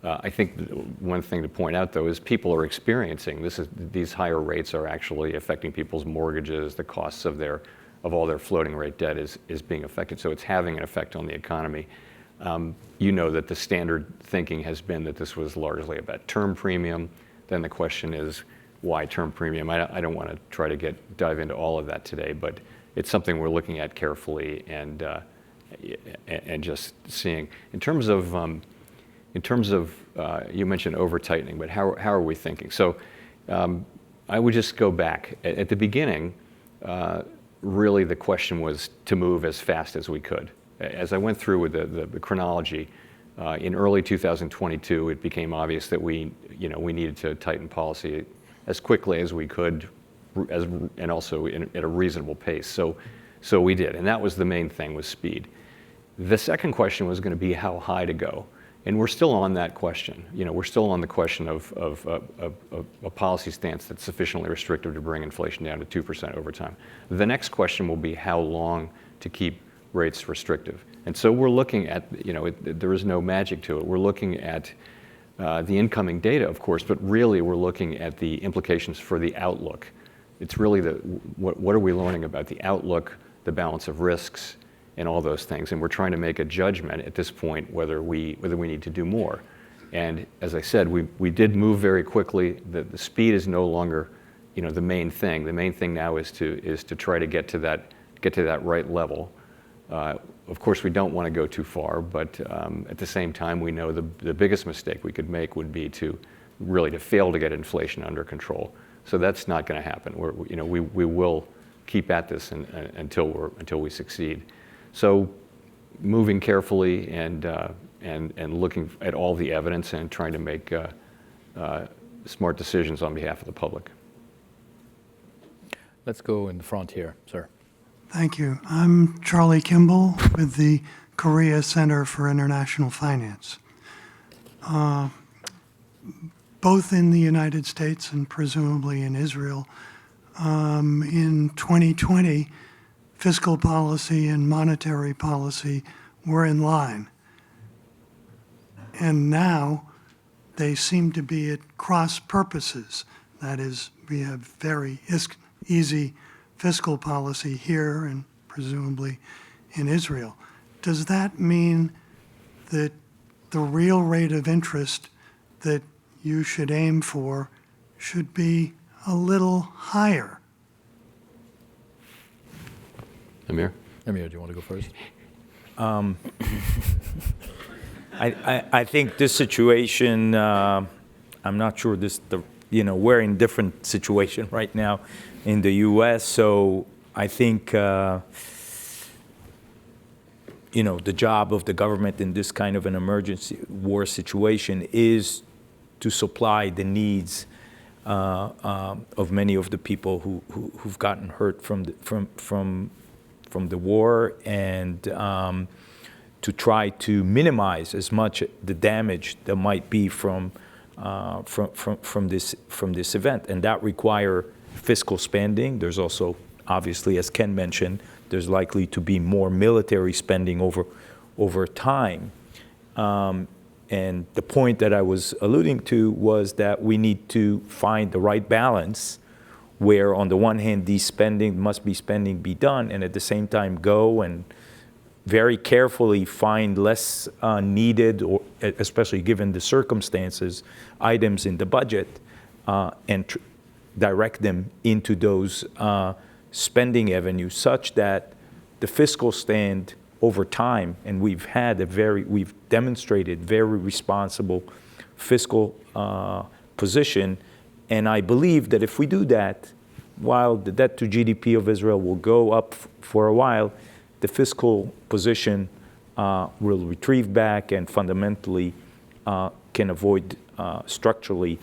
I think one thing to point out, though, is people are experiencing these higher rates are actually affecting people's mortgages. The costs of all their floating rate debt is being affected. So it's having an effect on the economy. You know that the standard thinking has been that this was largely about term premium. Then the question is, why term premium? I don't want to try to dive into all of that today, but it's something we're looking at carefully and just seeing. In terms of you mentioned over tightening, but how are we thinking? So I would just go back. At the beginning, really the question was to move as fast as we could. As I went through with the chronology, in early 2022, it became obvious that we needed to tighten policy as quickly as we could, and also at a reasonable pace. So we did, and that was the main thing, was speed. The second question was going to be how high to go, and we're still on that question. We're still on the question of a policy stance that's sufficiently restrictive to bring inflation down to 2% over time. The next question will be how long to keep rates restrictive. And so we're looking at, there is no magic to it. We're looking at the incoming data, of course, but really we're looking at the implications for the outlook. It's really what are we learning about the outlook, the balance of risks, and all those things. And we're trying to make a judgment at this point whether we need to do more. And as I said, we did move very quickly. The speed is no longer, the main thing. The main thing now is to try to get to that right level. Of course, we don't want to go too far, but at the same time, we know the biggest mistake we could make would be to fail to get inflation under control. So that's not going to happen. We will keep at this until we succeed. So moving carefully and looking at all the evidence and trying to make smart decisions on behalf of the public. Let's go in the front here, sir. Thank you. I'm Charlie Kimball with the Korea Center for International Finance. Both in the United States and presumably in Israel, in 2020, fiscal policy and monetary policy were in line. And now they seem to be at cross purposes. That is, we have very easy fiscal policy here and presumably in Israel. Does that mean that the real rate of interest that you should aim for should be a little higher? Amir, do you want to go first? I think this situation, I'm not sure we're in a different situation right now in the U.S., so I think, the job of the government in this kind of an emergency war situation is to supply the needs of many of the people who've gotten hurt from the war, and to try to minimize as much the damage that might be from this event, and that require fiscal spending. There's also, obviously, as Ken mentioned, there's likely to be more military spending over time. And the point that I was alluding to was that we need to find the right balance where, on the one hand, these spending be done, and at the same time go and very carefully find less needed, or especially given the circumstances, items in the budget, and direct them into those spending avenues, such that the fiscal stand over time, and we've demonstrated very responsible fiscal position, and I believe that if we do that, while the debt to GDP of Israel will go up for a while, the fiscal position will retrieve back and fundamentally can avoid structurally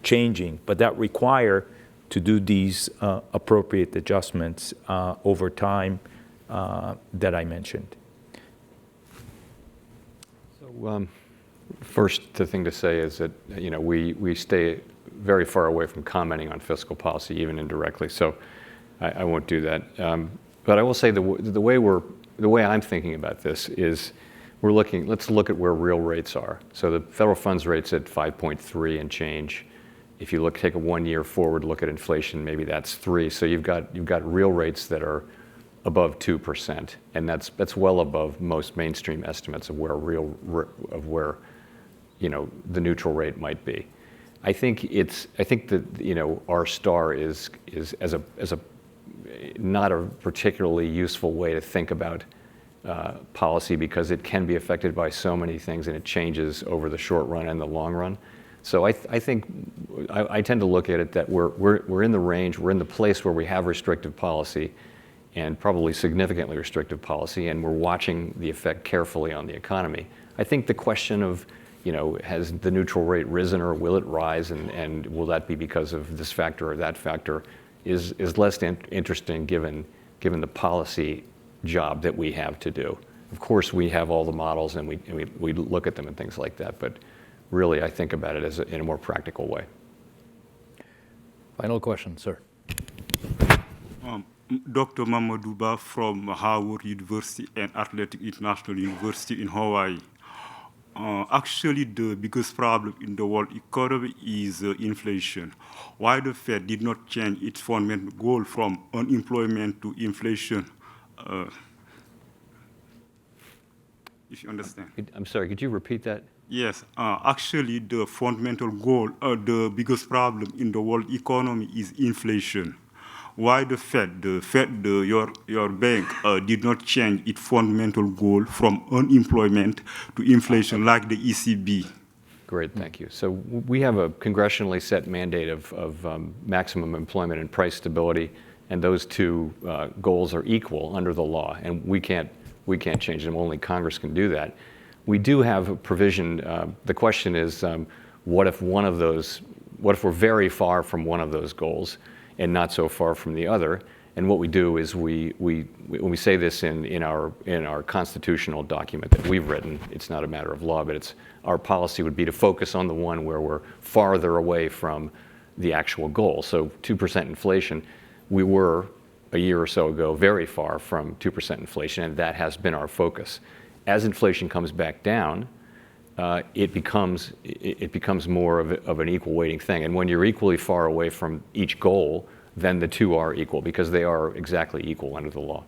changing. But that require to do these appropriate adjustments over time that I mentioned. So First, the thing to say is that we stay very far away from commenting on fiscal policy, even indirectly. So I won't do that. But I will say the way I'm thinking about this is let's look at where real rates are. So the federal funds rate's at 5.3 and change. If you take a 1 year forward look at inflation, maybe that's 3. So you've got real rates that are above 2%, and that's well above most mainstream estimates of where the neutral rate might be. I think that our star is as a not a particularly useful way to think about policy, because it can be affected by so many things and it changes over the short run and the long run. So I think I tend to look at it that we're in the range, we're in the place where we have restrictive policy, and probably significantly restrictive policy, and we're watching the effect carefully on the economy. I think the question of, has the neutral rate risen or will it rise, and will that be because of this factor or that factor, is less interesting given the policy job that we have to do. Of course, we have all the models and we look at them and things like that, but really I think about it in a more practical way. Final question, sir. Dr. Mamadouba from Howard University and Atlantic International University in Hawaii. Actually, the biggest problem in the world economy is inflation. Why the Fed did not change its fundamental goal from unemployment to inflation? If you understand. I'm sorry, could you repeat that? Yes, actually the fundamental goal, the biggest problem in the world economy is inflation. Why the Fed, your bank, did not change its fundamental goal from unemployment to inflation like the ECB? Great, thank you. So we have a congressionally set mandate of maximum employment and price stability, and those two goals are equal under the law, and we can't change them. Only Congress can do that. We do have a provision. The question is, what if we're very far from one of those goals and not so far from the other? And what we do is when we say this in our constitutional document that we've written, it's not a matter of law, but our policy would be to focus on the one where we're farther away from the actual goal. So 2% inflation, we were a year or so ago very far from 2% inflation, and that has been our focus. As inflation comes back down, it becomes more of an equal weighting thing. And when you're equally far away from each goal, then the two are equal, because they are exactly equal under the law.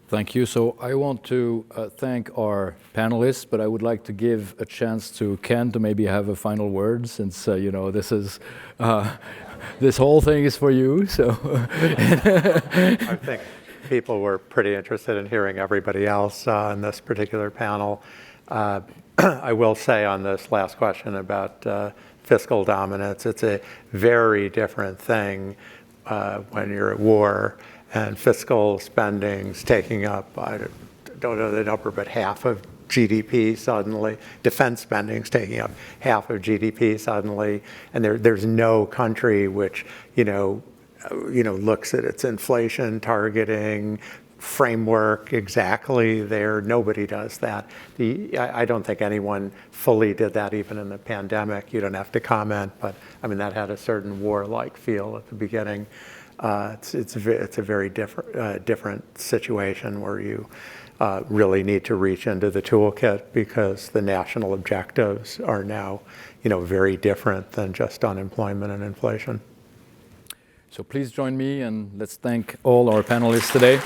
Thank you. So I want to thank our panelists, but I would like to give a chance to Ken to maybe have a final word, since this is this whole thing is for you. So I think people were pretty interested in hearing everybody else in this particular panel. I will say on this last question about fiscal dominance, it's a very different thing when you're at war and fiscal spending's taking up, I don't know the number, but half of GDP suddenly. Defense spending's taking up half of GDP suddenly, and there's no country which looks at its inflation targeting framework exactly there. Nobody does that. I don't think anyone fully did that even in the pandemic. You don't have to comment, but I mean that had a certain war-like feel at the beginning. It's a very different situation where you really need to reach into the toolkit, because the national objectives are now very different than just unemployment and inflation. please join me, and let's thank all our panelists today.